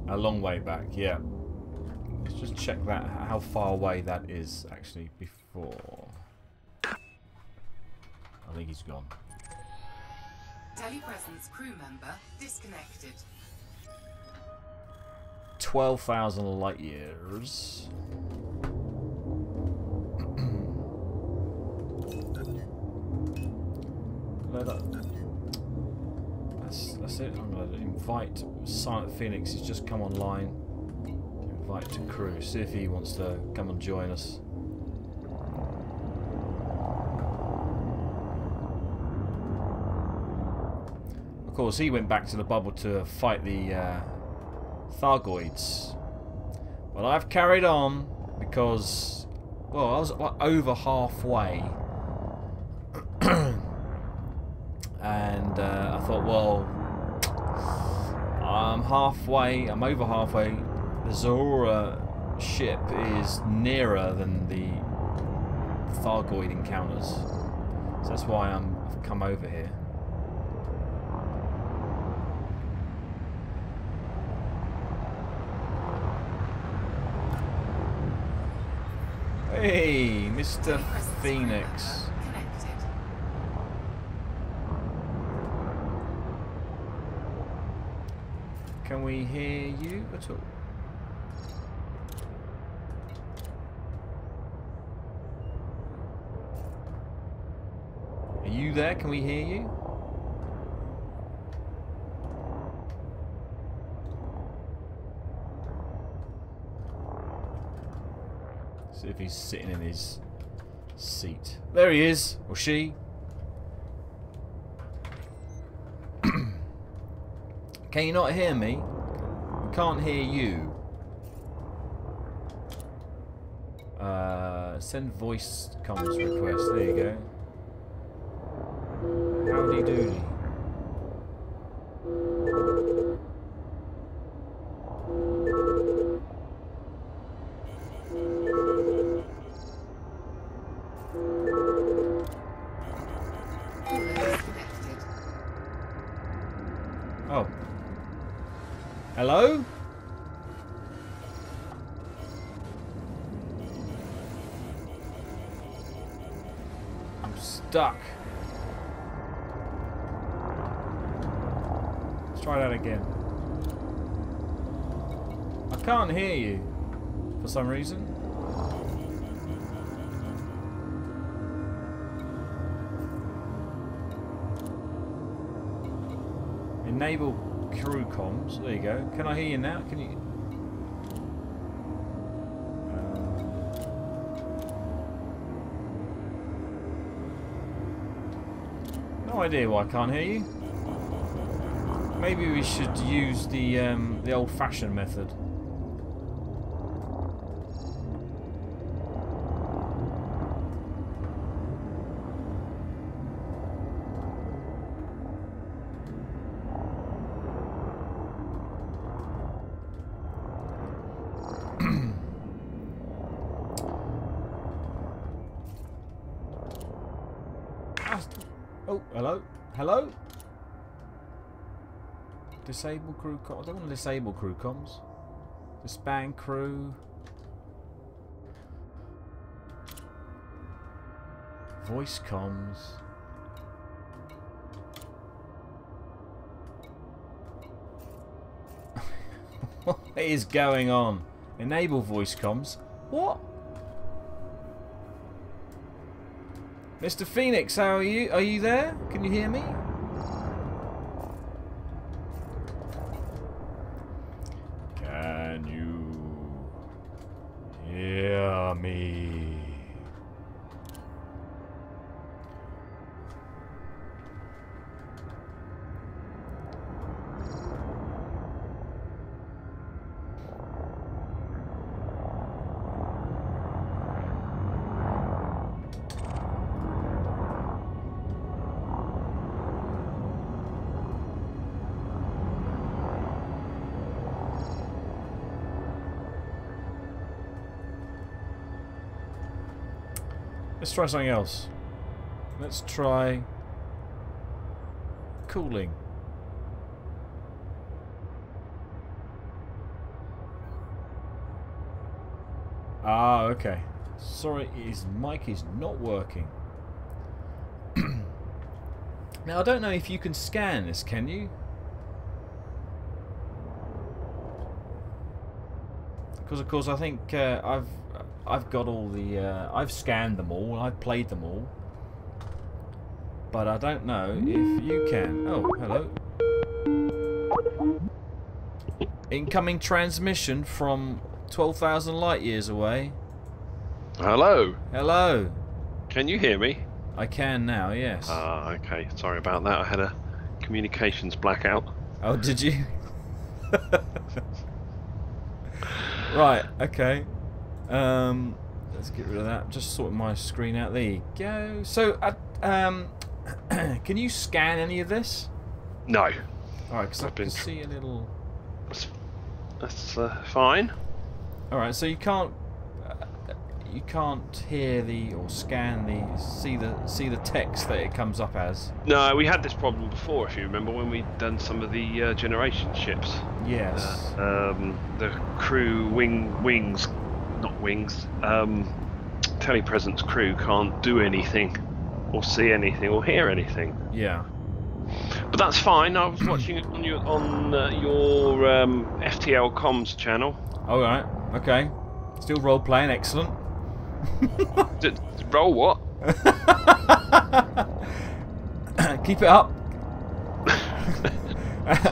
A long way back, yeah. Let's just check that, how far away that is actually before. I think he's gone. Telepresence crew member disconnected. 12,000 light years. That's it. I'm going to invite Silent Phoenix. He's just come online. Invite to crew. See if he wants to come and join us. Of course, he went back to the bubble to fight the Thargoids. But I've carried on because, well, I was like over halfway. And I thought, well, I'm over halfway. The Zurara ship is nearer than the Thargoid encounters. So that's why I've come over here. Hey, Mr. Phoenix. Can we hear you at all? Are you there? Can we hear you? See if he's sitting in his seat. There he is, or she. Can you not hear me? We can't hear you. Send voice comms request. There you go. Howdy doody. Oh. Hello? I'm stuck. Let's try that again. I can't hear you for some reason. Enable crew comms. There you go. Can I hear you now? Can you? No idea why I can't hear you. Maybe we should use the old-fashioned method. Oh, hello? Hello? Disable crew comms. I don't want to disable crew comms. Disband crew. Voice comms. What is going on? Enable voice comms. What? Mr. Phoenix, how are you? Are you there? Can you hear me? Can you hear me? Let's try something else. Let's try cooling. Ah, okay. Sorry, his mic is not working. Now, I don't know if you can scan this, can you? Because, of course, I think I've got all the... I've scanned them all. I've played them all. But I don't know if you can. Oh, hello. Incoming transmission from 12,000 light years away. Hello. Hello. Can you hear me? I can now, yes. Ah, okay. Sorry about that. I had a communications blackout. Oh, did you? Right, okay. Let's get rid of that. Just sorting my screen out. There you go. So, can you scan any of this? No. Alright, because I can see a little... That's fine. Alright, so you can't hear the or scan the see the text that it comes up as. No, we had this problem before, if you remember, when we'd done some of the generation ships. Yes. The crew wings, telepresence crew can't do anything, or see anything, or hear anything. Yeah. But that's fine. I was watching it on your FTL comms channel. All right. Okay. Still role playing. Excellent. Roll what? Keep it up.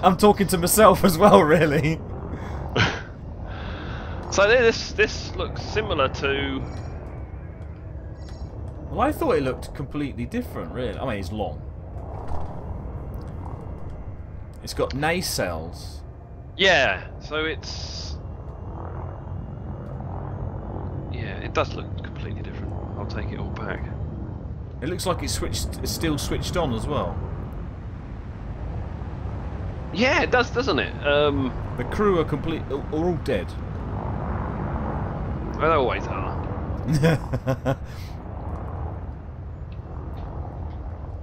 I'm talking to myself as well, really. So this looks similar to... Well, I thought it looked completely different, really. I mean, it's long. It's got nacelles. Yeah, so it's... Yeah, it does look completely different. I'll take it all back. It looks like it's still switched on as well. Yeah, it does, doesn't it? The crew are all dead. Well, they always are.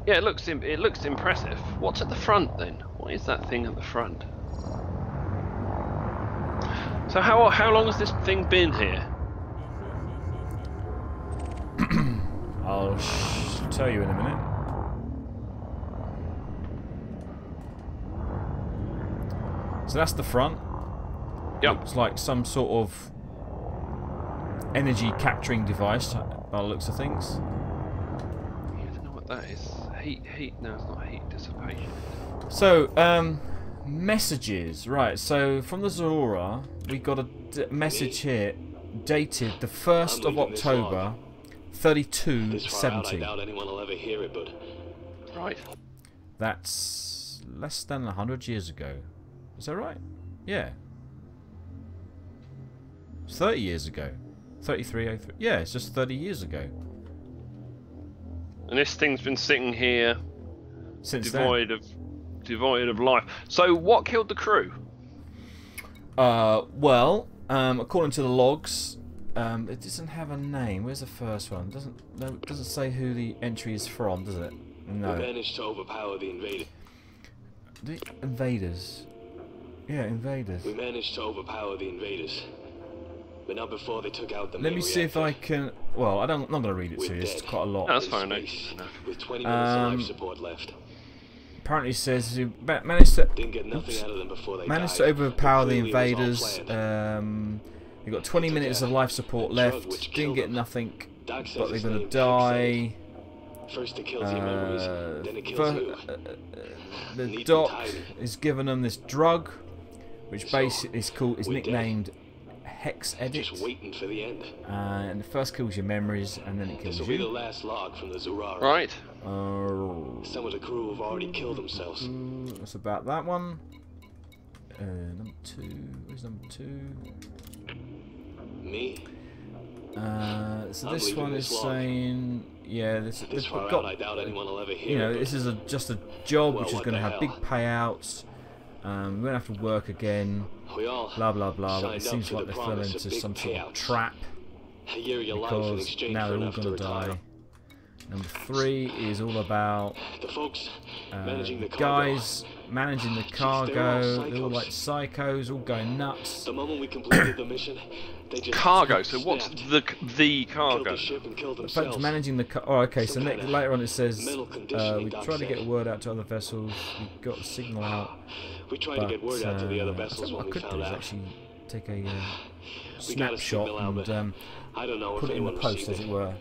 Yeah, it looks impressive. What's at the front then? What is that thing at the front? So how long has this thing been here? I'll tell you in a minute. So that's the front. Yep. It's like some sort of energy capturing device by the looks of things. Yeah, I don't know what that is. Heat? No, it's not heat dissipation. So, messages. Right, so from the Zurara, we got a message here dated the 1st of October, 3270. I doubt anyone will ever hear it, but... Right. That's less than 100 years ago. Is that right? Yeah. It's 30 years ago. 3303. Yeah, it's just 30 years ago. And this thing's been sitting here Since devoid of life. So what killed the crew? Well, according to the logs, it doesn't have a name. Where's the first one? It doesn't say who the entry is from, does it? No. We managed to overpower the invaders. The invaders. Yeah, invaders. We managed to overpower the invaders. But not before they took out the Let me see if I can... Well, I'm not going to read it to you. It's quite a lot. No, that's fine. With 20 minutes of life support left. apparently says you managed to Didn't get nothing out of them before they managed died, to overpower but the clearly it was all invaders. planned. You've got 20 They took minutes a- of life support a drug left. which Didn't killed get them. nothing, Doc says but they're his gonna name, die. First it kills your memories, then it kills you. The Neat and doc tidy. is giving them this drug, which So, basically is we're nicknamed Hex Edit. Just waiting for the end. And it first kills your memories, and then it kills This will be the you. last log from the Zurara. Right. Some of the crew have already killed themselves. That's about that one. Number 2. Where's number 2? Me? So I'm this leaving one this is log. saying, yeah, This they've far got, out, I doubt anyone will ever hear you know, it, this but is just a job Well, which is what going to the have big hell? payouts. We won't have to work again. we all Blah blah blah. But it signed up seems for like the they fell promise of into big some sort of payouts. trap a year of your life in because exchange now for they're all enough to going to retire. die. Number 3 is all about The folks managing the cargo. guys managing the cargo. They're all psychos. like psychos, all going nuts. The moment we completed the mission, they just Cargo. So what's snapped, the killed cargo? the ship and killed Folks themselves. managing the car. Oh, okay. So Some kinda later on it says mental conditioning, we Doc tried to said. get word out to other vessels. We got a signal out. We tried to get word out to the other I vessels think when what we I could found do is out. actually take a We got a snapshot signal out, but and I don't know put if it in the anyone post, received as it. it were.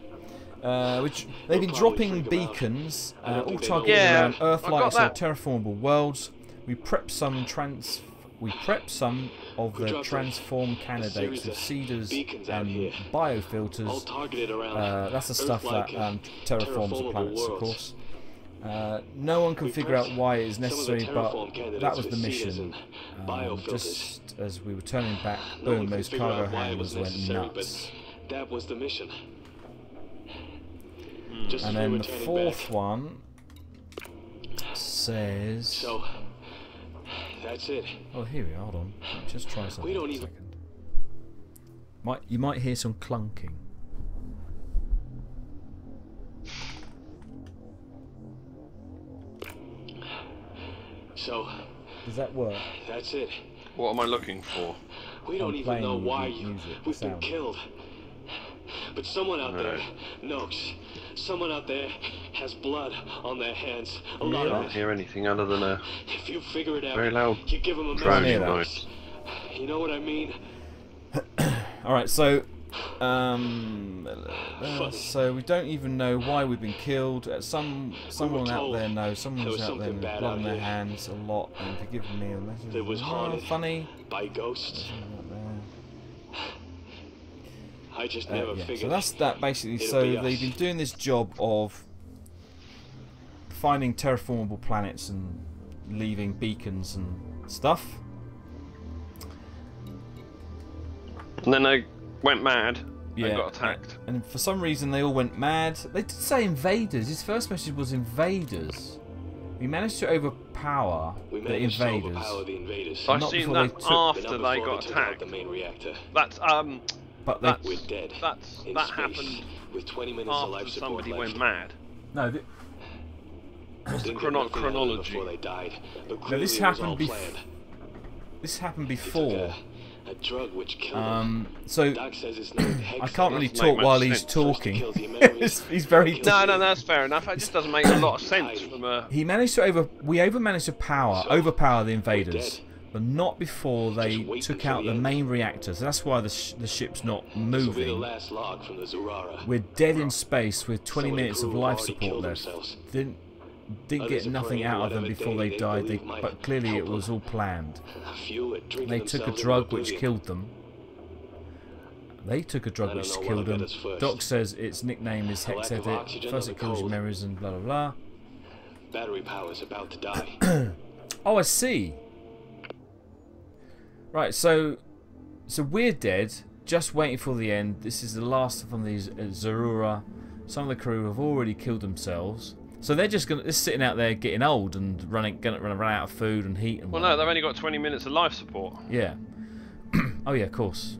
Which they've been They'll probably dropping freak 'em out. beacons, I don't all think they know targeted what- Yeah, around I've Earth-like got or that. terraformable worlds. We prepped some of We the dropped transform series candidates with of seeders beacons out and here, all biofilters. targeted around That's the stuff Earth-like that and terraforms the terraformable planets, of worlds. course. No one can We figure out prepped why it is some of the necessary, but terraform candidates that was the with seeders mission. and biofilters. Just as we were turning back, No one boom, could those figure cargo out why it was handlers went necessary, nuts. but that was the mission. Just And as we then were the turning fourth back. one says... So, that's it. Oh, here we are. Hold on. Let me just try something. We don't for a even- second. You might hear some clunking. So, Does that work? that's it. What am I looking for? We don't I'm even playing know the why music, the we've been sound. killed. But someone out there Right. knows. Someone out there has blood on their hands. A I lot of can't it. hear anything other than a If you figure it out, very loud you give them a droning that. noise. You know what I mean? Alright, so... Funny. so we don't even know why we've been killed. Someone out told there knows. Someone there was was out there something with bad blood out on their here. hands a lot. And forgive me, a message. That was haunted. Funny. By ghosts. Out there. I just never Yeah. figured. So that's that basically. it'll So be they've us. been doing this job of finding terraformable planets and leaving beacons and stuff. And then they went mad Yeah, and got attacked. And for some reason they all went mad. They did say invaders. His first message was invaders. We managed to overpower We the managed to invaders. overpower the invaders. I Not assume before that they took- but after not they before got took out attacked. the main reactor. That's But they, that's We're dead. that's in that space, happened with 20 minutes of life after support somebody left. went mad. no, What's the Didn't get nothing out of them chronology? before they died, but no, clearly this it was all happened planned. This happened They took before. a drug which killed them. So Doc says it's named Hex I can't really Doesn't make talk much while he's sense. talking. Kills your memories. He's very. No, that's fair enough. It just doesn't make a lot of sense from a. He managed to managed to overpower the invaders, dead. but not before they Just waiting took for out the the end. main reactors. That's why the ship's not This will be the moving. last log from the Zurara. We're dead in space with 20 Some of the minutes of crew life already support killed left. themselves. Didn't Others get are nothing praying out of them whatever before they day died. believe might But clearly help it was them. all planned. A few are drinking They took a themselves drug into which oblivion. killed them. They took a drug I don't which know killed what'll them. get us first. Doc says its nickname is A lack Hex of Edit. oxygen First or it the kills your cold? memories and blah blah blah. Battery power's about to die. Oh, I see. Right, so we're dead, just waiting for the end. This is the last from these Zurara. Some of the crew have already killed themselves, so they're just sitting out there getting old and gonna run out of food and heat and Well, whatnot. no, they've only got 20 minutes of life support. Yeah. Oh yeah, of course.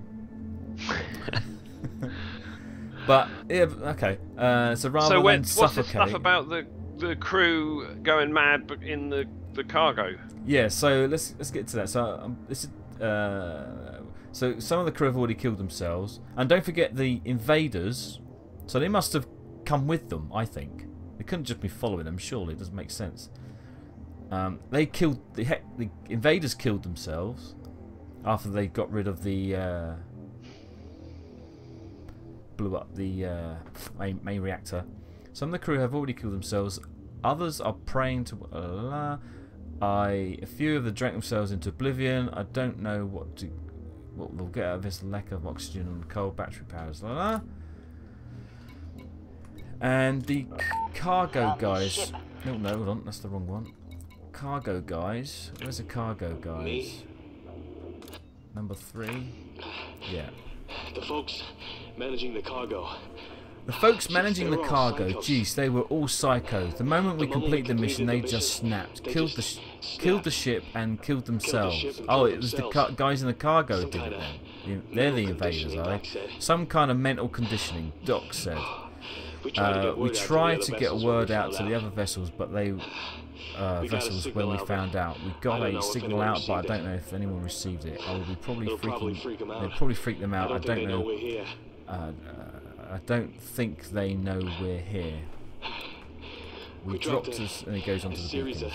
But yeah, okay. So rather So than what's this suffocate, stuff about the crew going mad, but in the cargo? yeah. So let's get to that. So this is so some of the crew have already killed themselves, and don't forget the invaders. So they must have come with them. I think they couldn't just be following them. Surely it doesn't make sense. They killed the invaders killed themselves after they got rid of the blew up the main reactor. Some of the crew have already killed themselves. Others are praying to a few of them drank themselves into oblivion. I don't know what they'll get out of this lack of oxygen and coal battery powers. And the cargo guys. No, hold on, that's the wrong one. Cargo guys. Where's the cargo guys? Me? Number 3. Yeah. The folks managing the cargo. The folks managing the cargo, jeez, they were all psychos. The moment we completed the mission, they just snapped, killed the ship and killed themselves. Oh, it was the guys in the cargo who did it then. They're the invaders, are they? Some kind of mental conditioning, Doc said. We tried to get a word out to the other vessels, but they vessels when we found out. We got a signal out, but I don't know if anyone received it. I will probably they'll probably freak them out. I don't know. I don't think they know we're here. We dropped us, and it goes on to the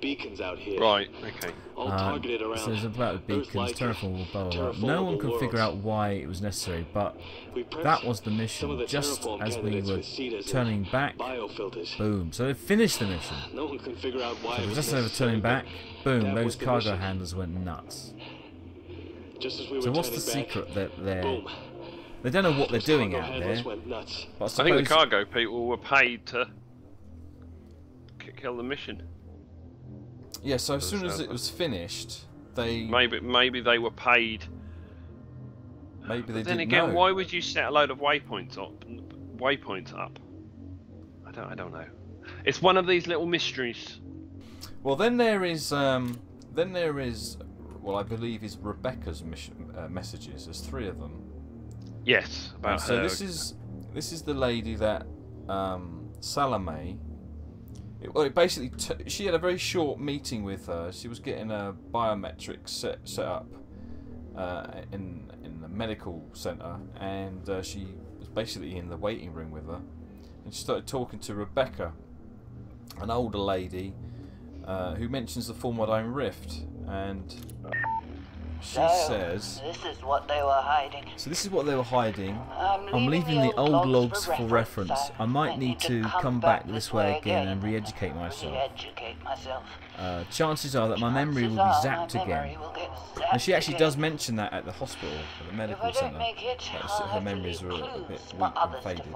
beacons out here. Right. Okay. All targeted around. So there's about the beacons, terraformable, blah blah blah. No one can figure out why it was necessary, but that was the mission. Just as we were turning back, boom. So they finished the mission. No one can figure out why. So just as they were turning back, boom. Those cargo handlers went nuts. So what's the secret that they're? They don't know what they're doing out there. But I think the cargo people were paid to kill the mission. Yeah, so as soon as it was finished, they maybe they were paid. Maybe they didn't know. Then again, why would you set a load of waypoints up? I don't know. It's one of these little mysteries. Well, then there is well, I believe is Rebecca's messages. There's 3 of them. Yes, about so her. this is the lady that Salome. It basically she had a very short meeting with her. She was getting a biometric set up in the medical centre, and she was basically in the waiting room with her, and she started talking to Rebecca, an older lady who mentions the Formadine Rift, and she says, this is what they were hiding. So this is what they were hiding. I'm leaving the old logs for reference. I might need to come back this way again and re-educate myself. Chances are that my memory will be zapped again. And she actually does mention that at the hospital, at the medical centre. Her memories are a bit weak and faded.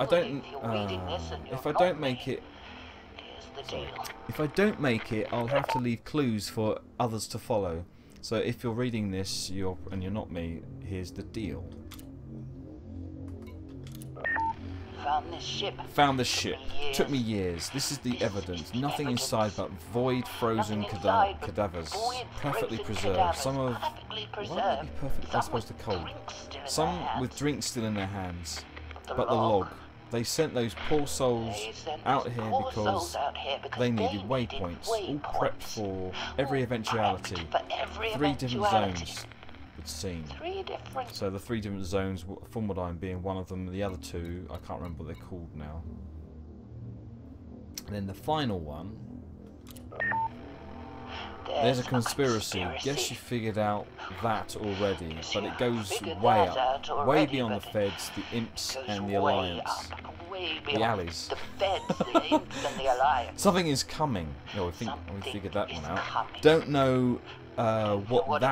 I don't. If I don't make it. Sorry. If I don't make it, I'll have to leave clues for others to follow. So if you're reading this, and you're not me, here's the deal. Found this ship. Took me years. This is the evidence. Nothing inside but void, frozen cadavers, perfectly preserved. Some of why would they be perfectly? I suppose the cold. Some with drinks still in their hands. But the log. They sent those poor souls out here because they needed waypoints, all prepped for every eventuality. 3 different zones, it seemed. So the 3 different zones, Formadine being one of them, the other 2, I can't remember what they're called now. And then the final one, there's a conspiracy. Guess you figured out that already, but it goes way up, way beyond the Feds, the Imps, and the Alliance. The Allies. Something is coming. No, we figured that one out. Don't know what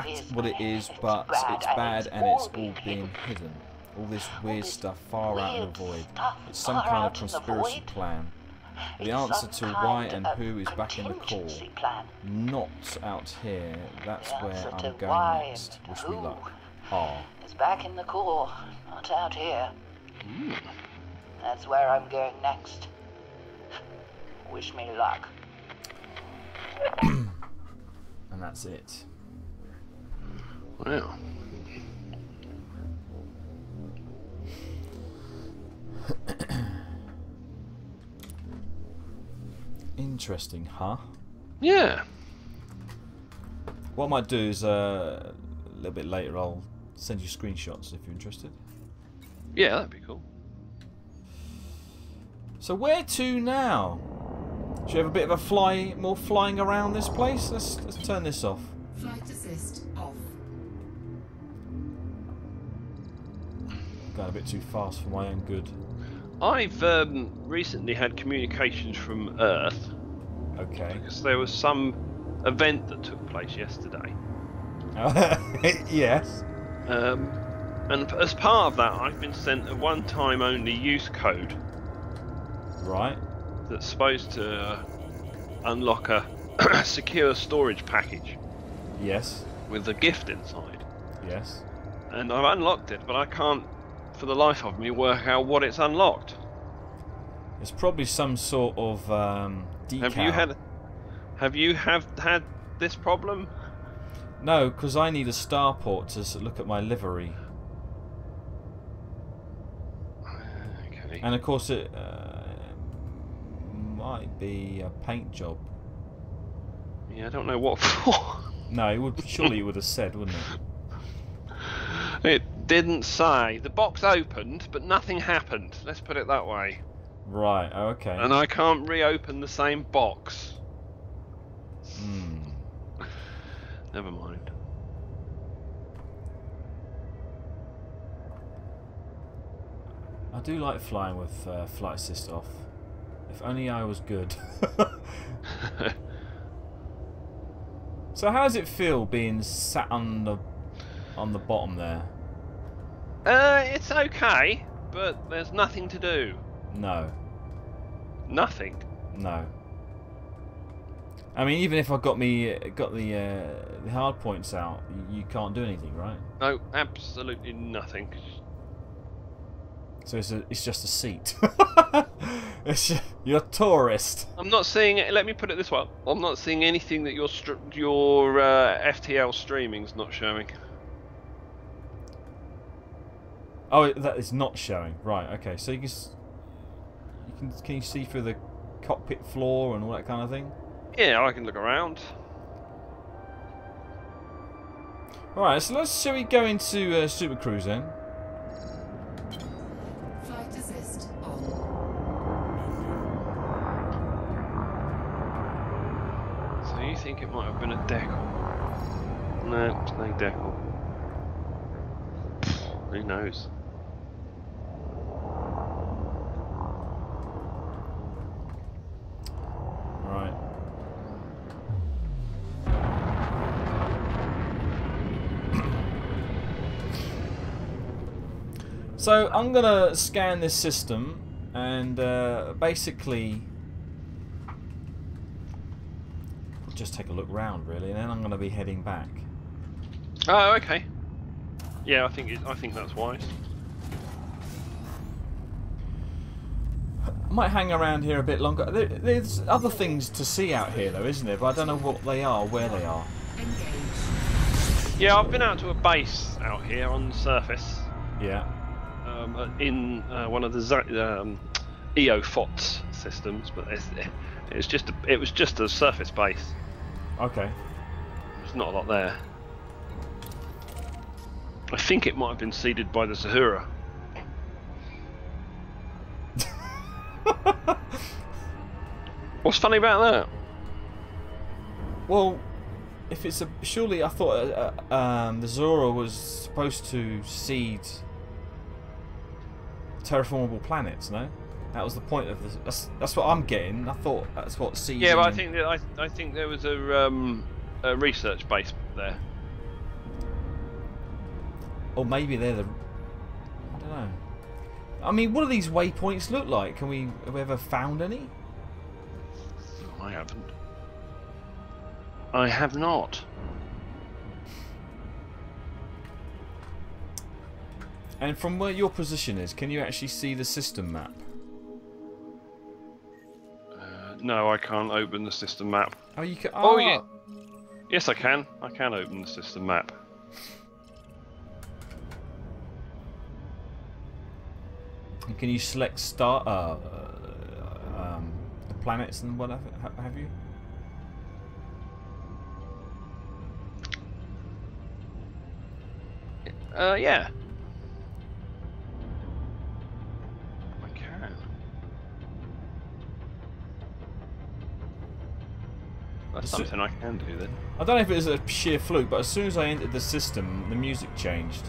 it is, but it's bad and it's all being hidden. All this weird stuff far out in the void. It's some kind of conspiracy plan. The answer to why and who is back in the core. Not out here. That's where I'm going next. Wish me luck. It's back in the core, not out here. That's where I'm going next. Wish me luck. And that's it. Wow. Interesting, huh? Yeah. What I might do is a little bit later I'll send you screenshots if you're interested. Yeah, that'd be cool. So where to now? Should we have a bit of a more flying around this place? Let's turn this off. Flight assist off. Going a bit too fast for my own good. I've recently had communications from Earth Okay. because there was some event that took place yesterday. Yes. And as part of that, I've been sent a one-time only use code Right. that's supposed to unlock a secure storage package Yes. with a gift inside. Yes. And I've unlocked it, but I can't, for the life of me, work out what it's unlocked. It's probably some sort of decal. Have you had this problem? No, because I need a starport to look at my livery. Okay. And of course it might be a paint job. Yeah, I don't know what for. No, it would surely it would have said, wouldn't it? It didn't say. The box opened, but nothing happened. Let's put it that way. Right. Oh, okay. And I can't reopen the same box. Never mind. I do like flying with flight assist off. If only I was good. So how does it feel being sat on the bottom there? It's okay, but there's nothing to do. No. Nothing. No. I mean, even if I got the hard points out, you can't do anything, right? No, absolutely nothing. So it's just a seat. You're a tourist. I'm not seeing it. Let me put it this way: I'm not seeing anything that your FTL streaming's not showing. Oh, that is not showing. Right. Okay. So can you see through the cockpit floor and all that kind of thing? Yeah, I can look around. All right. So shall we go into Super Cruise then? Flight assist on. So you think it might have been a decal? No, it's no decal. Who knows? Right. So I'm gonna scan this system and basically just take a look round really, and then I'm gonna be heading back. Oh, okay. Yeah, I think that's wise. I might hang around here a bit longer. There's other things to see out here though, isn't there? But I don't know what they are, where they are. Engage. Yeah, I've been out to a base out here on the surface. Yeah. In one of the EO-FOTS systems, but it was just a surface base. Okay. There's not a lot there. I think it might have been seeded by the Zurara. What's funny about that? Well, if it's surely I thought the Zurara was supposed to seed terraformable planets. No, that was the point of this. That's what I'm getting. I thought that's what seeding. Yeah, but I think there was a research base there. Or maybe they're the. I don't know. I mean, what do these waypoints look like? Have we ever found any? I haven't. I have not. And from where your position is, can you actually see the system map? No, I can't open the system map. Oh, you can. Oh, yeah. Yes, I can. I can open the system map. And can you select the planets and whatever? Have you? Yeah. I can. That's something I can do then. I don't know if it was a sheer fluke, but as soon as I entered the system, the music changed.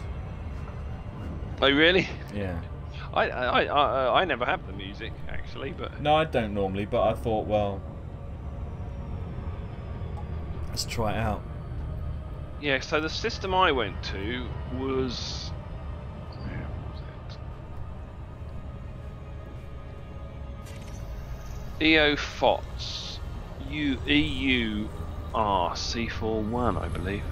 Oh really? Yeah. I never have the music actually, but No, I don't normally, but I thought, well, let's try it out. yeah. So the system I went to was. Where was it? EO FOTS EU RC41, I believe.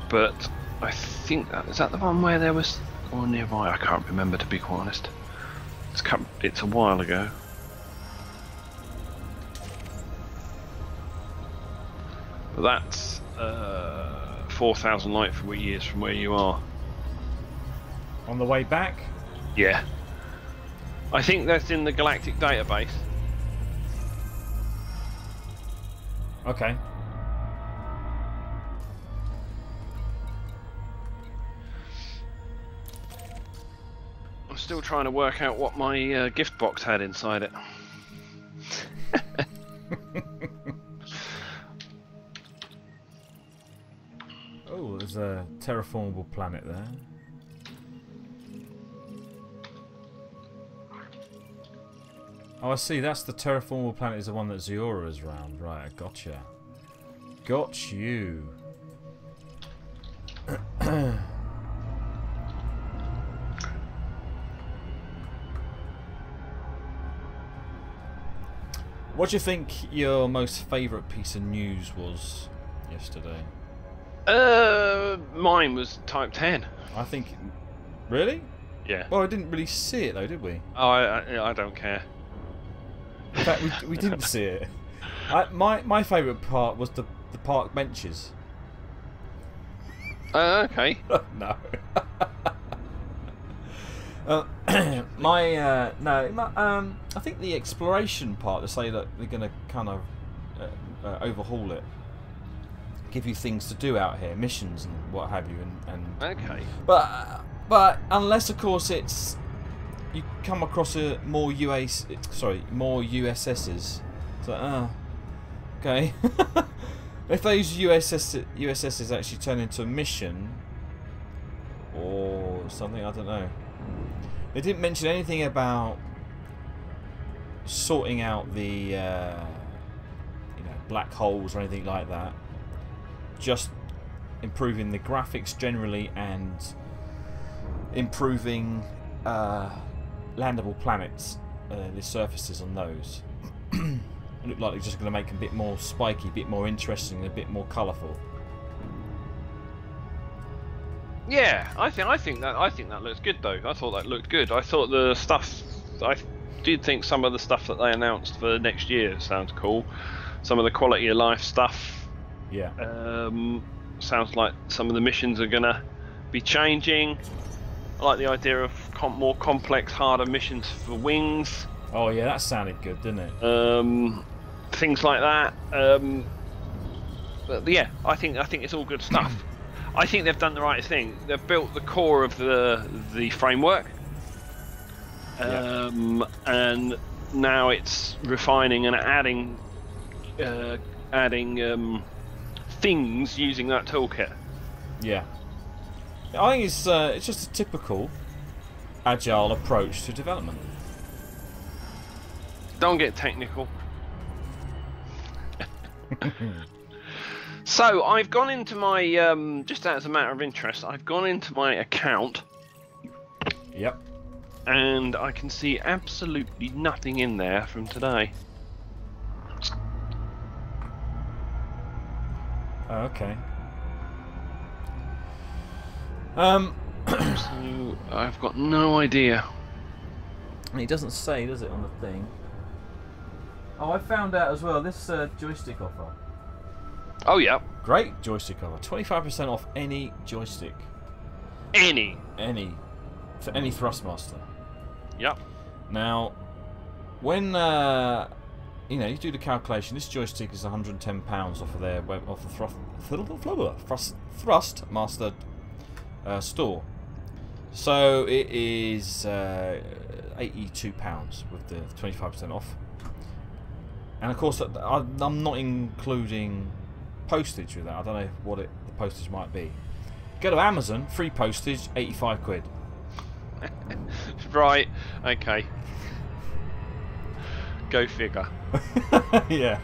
But I think is that the one where there was, or nearby. I can't remember, to be quite honest. It's a while ago. But that's 4,000 light years from where you are. On the way back? Yeah. I think that's in the galactic database. Okay. I'm still trying to work out what my gift box had inside it. Oh, there's a terraformable planet there. Oh, I see. That's the terraformable planet. Is the one that Zurara is around. Right, I gotcha. Got you. What do you think your most favourite piece of news was yesterday? Mine was Type 10. I think... Really? Yeah. Well, I didn't really see it though, did we? Oh, I don't care. In fact, we didn't see it. My favourite part was the park benches. Okay. No. I think the exploration part, to say that they're going to kind of overhaul it, give you things to do out here, missions and what have you, and Okay. but unless of course it's you come across more USSs. So okay. If those USSs actually turn into a mission or something, I don't know. They didn't mention anything about sorting out the black holes or anything like that. Just improving the graphics generally and improving landable planets, the surfaces on those. It looked like they're just going to make them a bit more spiky, a bit more interesting, a bit more colourful. Yeah, I think that looks good though. I thought that looked good. I thought the stuff. I did think some of the stuff that they announced for next year sounds cool. Some of the quality of life stuff. Yeah. Sounds like some of the missions are gonna be changing. I like the idea of more complex, harder missions for wings. Oh yeah, that sounded good, didn't it? Things like that. But yeah, I think it's all good stuff. I think they've done the right thing. They've built the core of the framework, and now it's refining and adding things using that toolkit. Yeah, I think it's just a typical agile approach to development. Don't get technical. So I've gone into my just as a matter of interest, I've gone into my account. Yep. And I can see absolutely nothing in there from today. Oh, okay. So I've got no idea. And it doesn't say, does it, on the thing? Oh, I found out as well. This joystick offer. Oh yeah. Great joystick offer. 25% off any joystick. Any. For any Thrustmaster. Yep. Now, when you do the calculation, this joystick is £110 off of their Thrustmaster store. So it is £82 with the 25% off. And of course, I'm not including postage with that. I don't know what the postage might be. Go to Amazon, free postage, 85 quid. Right, okay. Go figure. Yeah.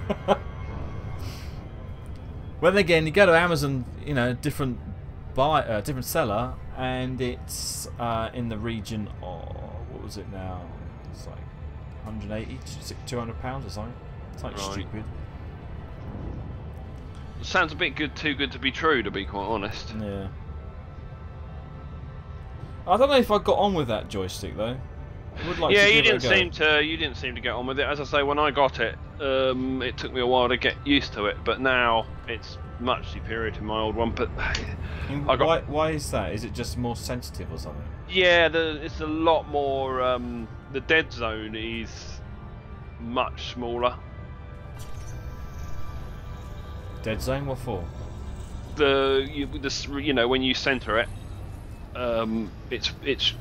Well, then again, you go to Amazon, you know, different seller, and it's in the region of, what was it now? It's like 180, 200 pounds or something. It's like Right. stupid. Sounds a bit too good to be true, to be quite honest. Yeah. I don't know if I got on with that joystick though. I would like Yeah, to you give it a didn't go. seem to get on with it. As I say, when I got it, it took me a while to get used to it, but now it's much superior to my old one. But Why is that? Is it just more sensitive or something? yeah, it's a lot more. The dead zone is much smaller. Dead zone? What for? You know, when you center it, it's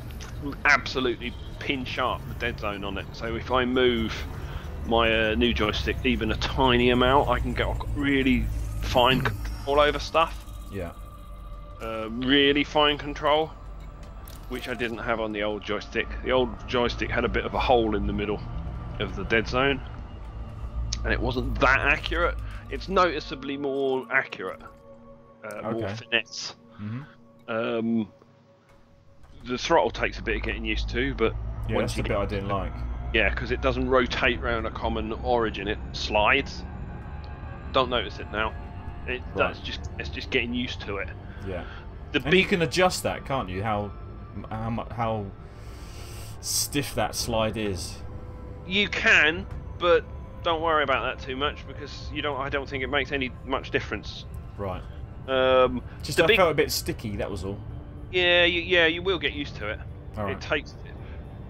absolutely pin sharp, the dead zone on it. So if I move my new joystick even a tiny amount, I can get really fine control over stuff. Yeah. Really fine control, which I didn't have on the old joystick. The old joystick had a bit of a hole in the middle of the dead zone, and it wasn't that accurate. It's noticeably more accurate, more finesse. Mm-hmm. The throttle takes a bit of getting used to, but Yeah, once that's you the bit I didn't like. yeah, because it doesn't rotate around a common origin; it slides. Don't notice it now. It's just getting used to it. Yeah. You can adjust that, can't you? How stiff that slide is. You can, but don't worry about that too much because I don't think it makes much difference. Right. Just I felt a bit sticky. That was all. Yeah, you will get used to it. All right. It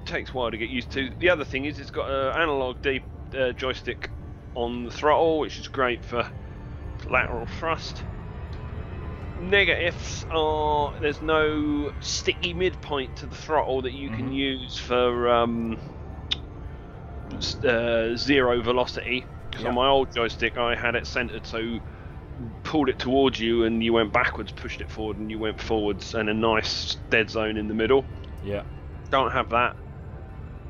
takes a while to get used to. The other thing is it's got an analog joystick on the throttle, which is great for lateral thrust. Negatives are there's no sticky midpoint to the throttle that you can use for zero velocity. Because on my old joystick I had it centered, so pulled it towards you and you went backwards, pushed it forward and you went forwards, and a nice dead zone in the middle. Yeah. Don't have that,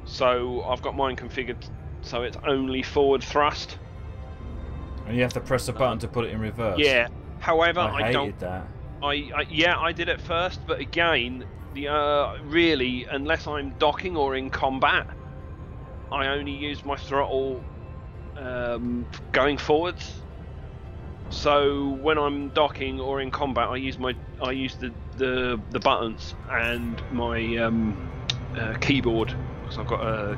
so I've got mine configured so it's only forward thrust. And you have to press a button to put it in reverse. Yeah. However, I hated that. I did it first, but again, really, unless I'm docking or in combat, I only use my throttle going forwards. So when I'm docking or in combat, I use the buttons and my keyboard, because I've got a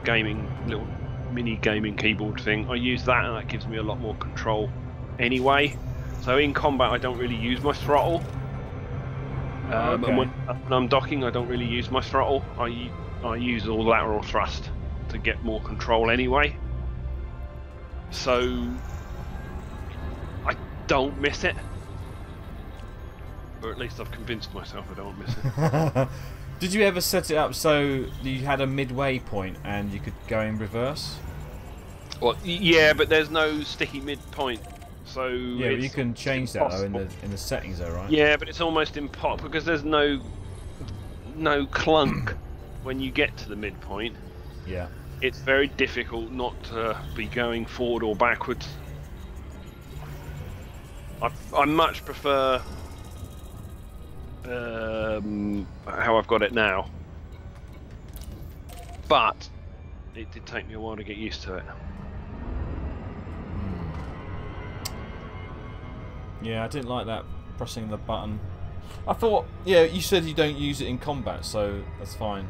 little mini gaming keyboard thing. I use that, and that gives me a lot more control anyway. So in combat, I don't really use my throttle. And when I'm docking, I don't really use my throttle. I use all lateral thrust to get more control anyway. So I don't miss it. Or at least I've convinced myself I don't miss it. Did you ever set it up so you had a midway point and you could go in reverse? Well, yeah, but there's no sticky midpoint. So yeah, but you can change that though in the settings though, right? Yeah, but it's almost impossible because there's no clunk when you get to the midpoint. Yeah. It's very difficult not to be going forward or backwards. I much prefer how I've got it now, but it did take me a while to get used to it. Yeah, I didn't like that pressing the button. I thought, yeah, you said you don't use it in combat, so that's fine,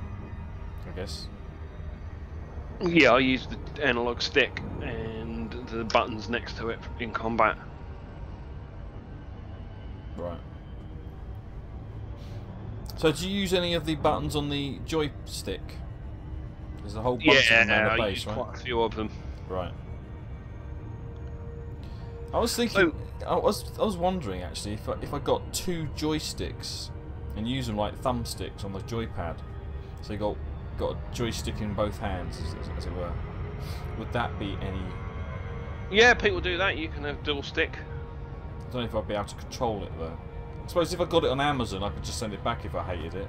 I guess. Yeah, I use the analog stick and the buttons next to it in combat. Right. So do you use any of the buttons on the joystick? There's a whole bunch of them around the I base, use right? quite a few of them. Right. I was thinking, I was wondering actually if I got two joysticks and use them like thumbsticks on the joypad, so you got a joystick in both hands, as it were. Would that be any Yeah, people do that. You can have dual stick. I don't know if I'd be able to control it though. I suppose if I got it on Amazon, I could just send it back if I hated it.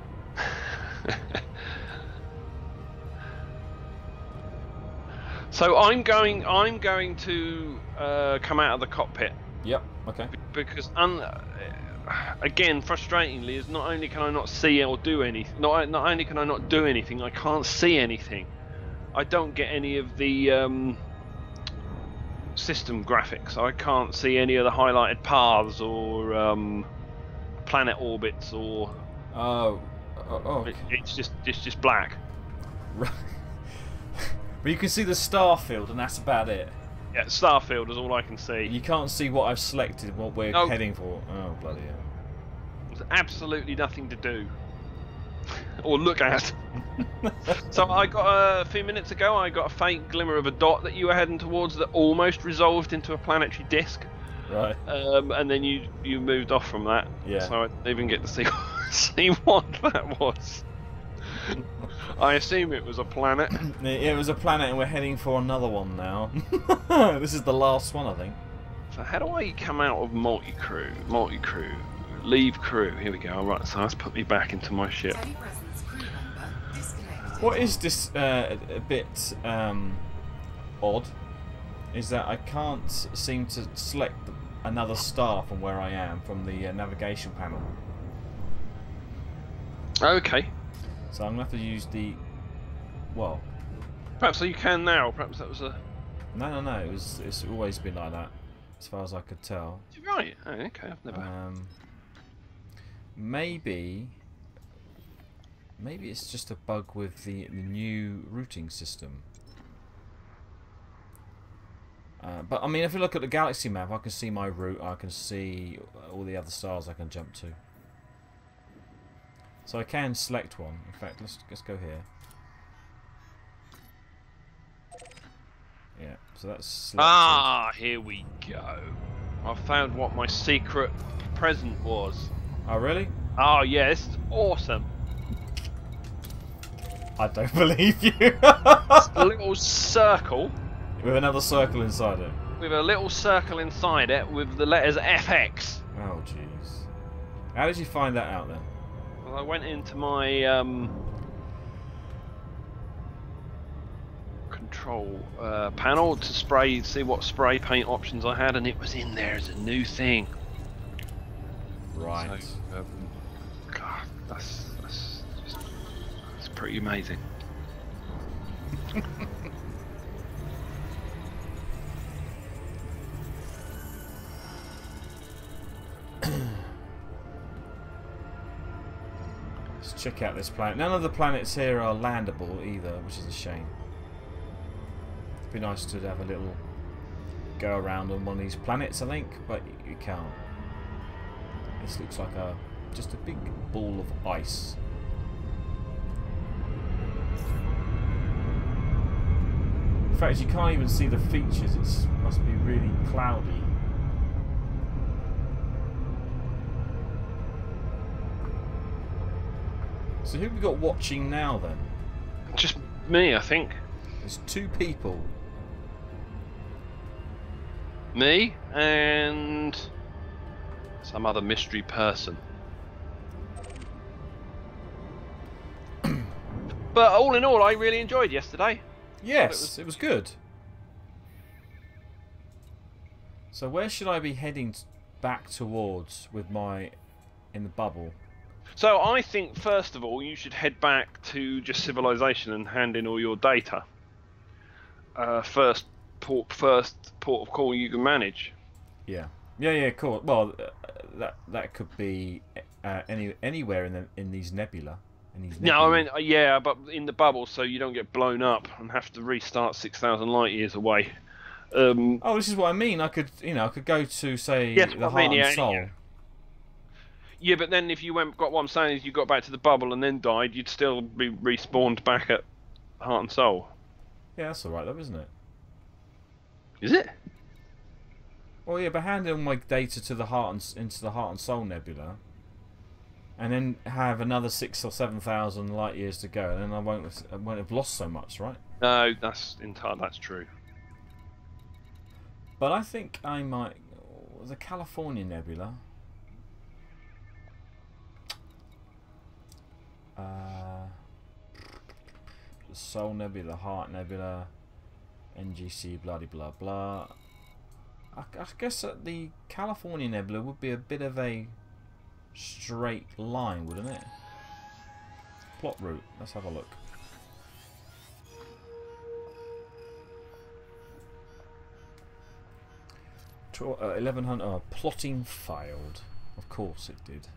So I'm going to come out of the cockpit. Yep. Okay. Because again, frustratingly, is not only can I not see or do anything, not only can I not do anything, I can't see anything. I don't get any of the system graphics. I can't see any of the highlighted paths or planet orbits or. Oh. Okay. It's just black. Right. But you can see the star field, and that's about it. Yeah, Starfield is all I can see. You can't see what I've selected, what we're heading for. Oh, bloody hell. There's absolutely nothing to do. Or look at. So I got a few minutes ago, I got a faint glimmer of a dot that you were heading towards that almost resolved into a planetary disk. Right. And then you moved off from that. Yeah. So I didn't even get to see what that was. I assume it was a planet. It was a planet, and we're heading for another one now. This is the last one, I think. So how do I come out of multi-crew? Multi-crew. Leave crew. Here we go. Alright, so that's put me back into my ship. Telepresence crew member disconnected. What is this a bit odd is that I can't seem to select another star from where I am from the navigation panel. Okay. So I'm going to have to use the... Well... Perhaps you can now. Perhaps that was a... No. It's always been like that, as far as I could tell. Right. Oh, okay. I've never... Maybe it's just a bug with the new routing system. But I mean, if you look at the galaxy map, I can see my route. I can see all the other stars I can jump to. So I can select one. In fact, let's go here. Yeah. So that's selected. Ah, here we go. I found what my secret present was. Oh, really? Oh yeah, this is awesome. I don't believe you. It's a little circle. With another circle inside it. With a little circle inside it with the letters FX. Oh, jeez. How did you find that out then? Well, I went into my control panel to see what spray paint options I had, and it was in there as a new thing. Right. So, God, that's pretty amazing. Let's check out this planet. None of the planets here are landable either, which is a shame. It'd be nice to have a little go around on one of these planets, I think, but you can't. This looks like just a big ball of ice. In fact, you can't even see the features. It must be really cloudy. So who have we got watching now then? Just me, I think. There's two people. Me and some other mystery person. But all in all, I really enjoyed yesterday. Yes, it was good. So where should I be heading back towards with my in the bubble? So I think first of all you should head back to just civilization and hand in all your data. First port of call you can manage. Yeah, cool. Well, that could be anywhere in these nebula. No, I mean yeah, but in the bubble, so you don't get blown up and have to restart 6,000 light years away. Oh, this is what I mean. I could go to say the Heart and Soul. Yeah, but then if you got what I'm saying is you got back to the bubble and then died, you'd still be respawned back at Heart and Soul. Yeah, that's alright though, isn't it? Is it? Well, yeah, but hand in my data to the into the Heart and Soul Nebula, and then have another 6,000 or 7,000 light years to go, and then I won't have lost so much, right? No, that's true. But I think I might... The California Nebula. The Soul Nebula, the Heart Nebula, NGC, blah blah blah. I guess that the California Nebula would be a bit of a straight line, wouldn't it? Plot route. Let's have a look. 1100. Oh, plotting failed. Of course it did.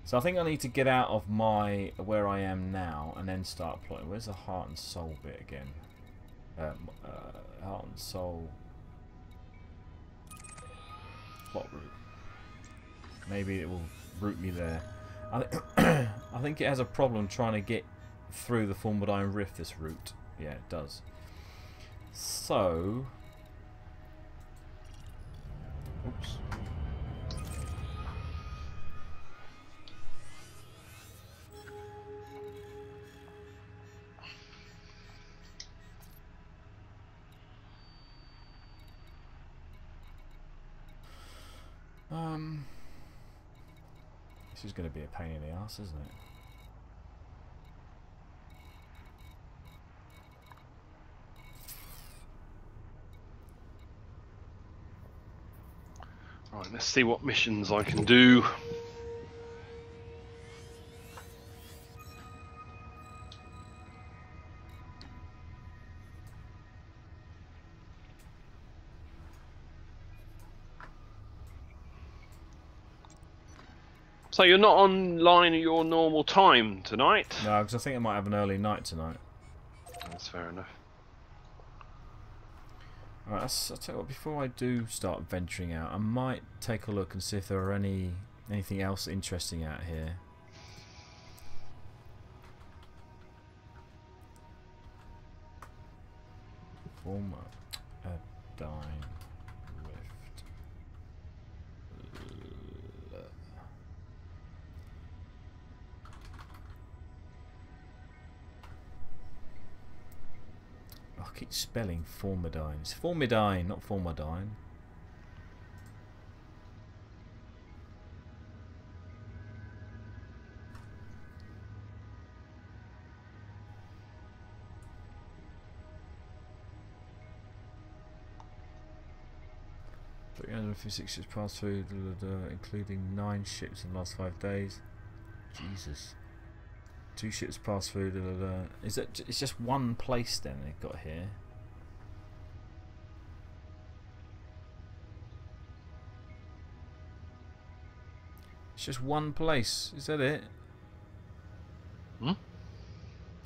So I think I need to get out of my where I am now and then start plotting. Where's the heart and soul bit again? Heart and soul plot route. Maybe it will route me there. I think it has a problem trying to get through the Formadine Rift, this route. Yeah, it does. So, oops. This is going to be a pain in the ass, isn't it? Right, let's see what missions I can do. So you're not online at your normal time tonight? No, because I think I might have an early night tonight. That's fair enough. Alright, I'll tell you what, before I do start venturing out, I might take a look and see if there are anything else interesting out here. Formadine Rift. I keep spelling Formadine. It's Formadine, not Formadine. Ships passed through, including 9 ships in the last 5 days. Jesus. 2 ships passed through. Is it? It's just one place then they've got here. It's just one place. Is that it? Hmm?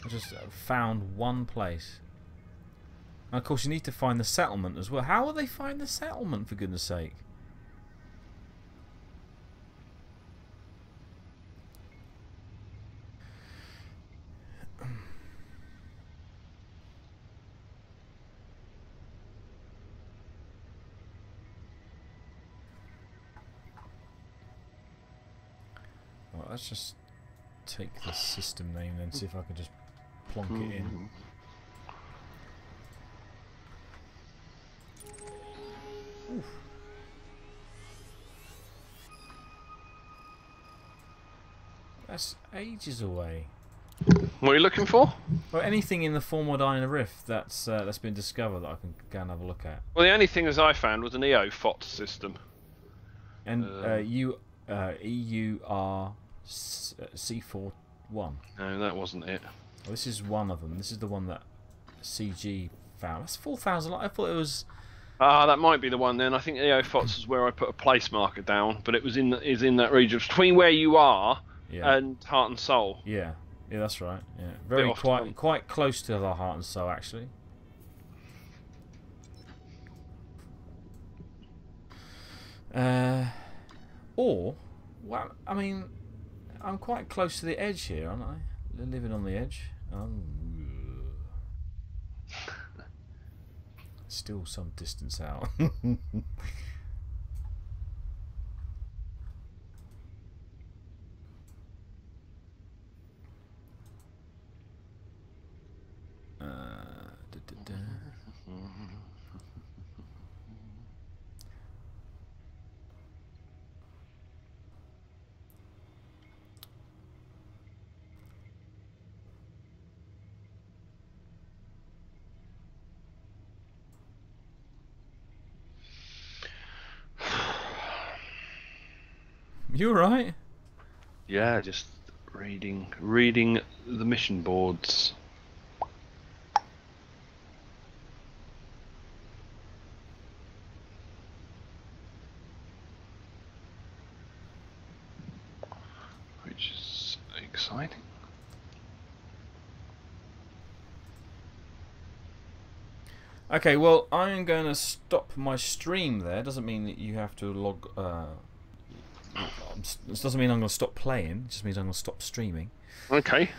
I just found one place. And of course, you need to find the settlement as well. How will they find the settlement, for goodness sake? Well, let's just take the system name and see if I can just plonk it in. Oof. That's ages away. What are you looking for? Well, anything in the Formadine Rift that's been discovered that I can go and have a look at. Well, the only thing as I found was an EOFOT system. And EUR C41. No, that wasn't it. Well, this is one of them. This is the one that CG found. That's 4,000. I thought it was. Ah, that might be the one then. I think EOFOTS is where I put a place marker down, but it was in that region between where you are and Heart and Soul. Yeah, yeah, that's right. Yeah, very quite close to the Heart and Soul actually. Or, well, I mean, I'm quite close to the edge here, aren't I? Living on the edge. Still some distance out. You alright? Yeah, just reading the mission boards. Which is exciting. Okay, well, I'm going to stop my stream there. Doesn't mean that you have to log... this doesn't mean I'm going to stop playing. It just means I'm going to stop streaming. Okay.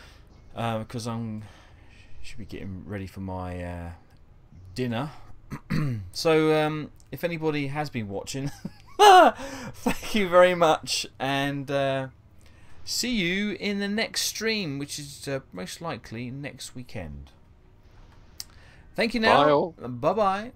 Because should be getting ready for my dinner. So, if anybody has been watching, thank you very much. And see you in the next stream, which is most likely next weekend. Thank you now. Bye. Bye-bye.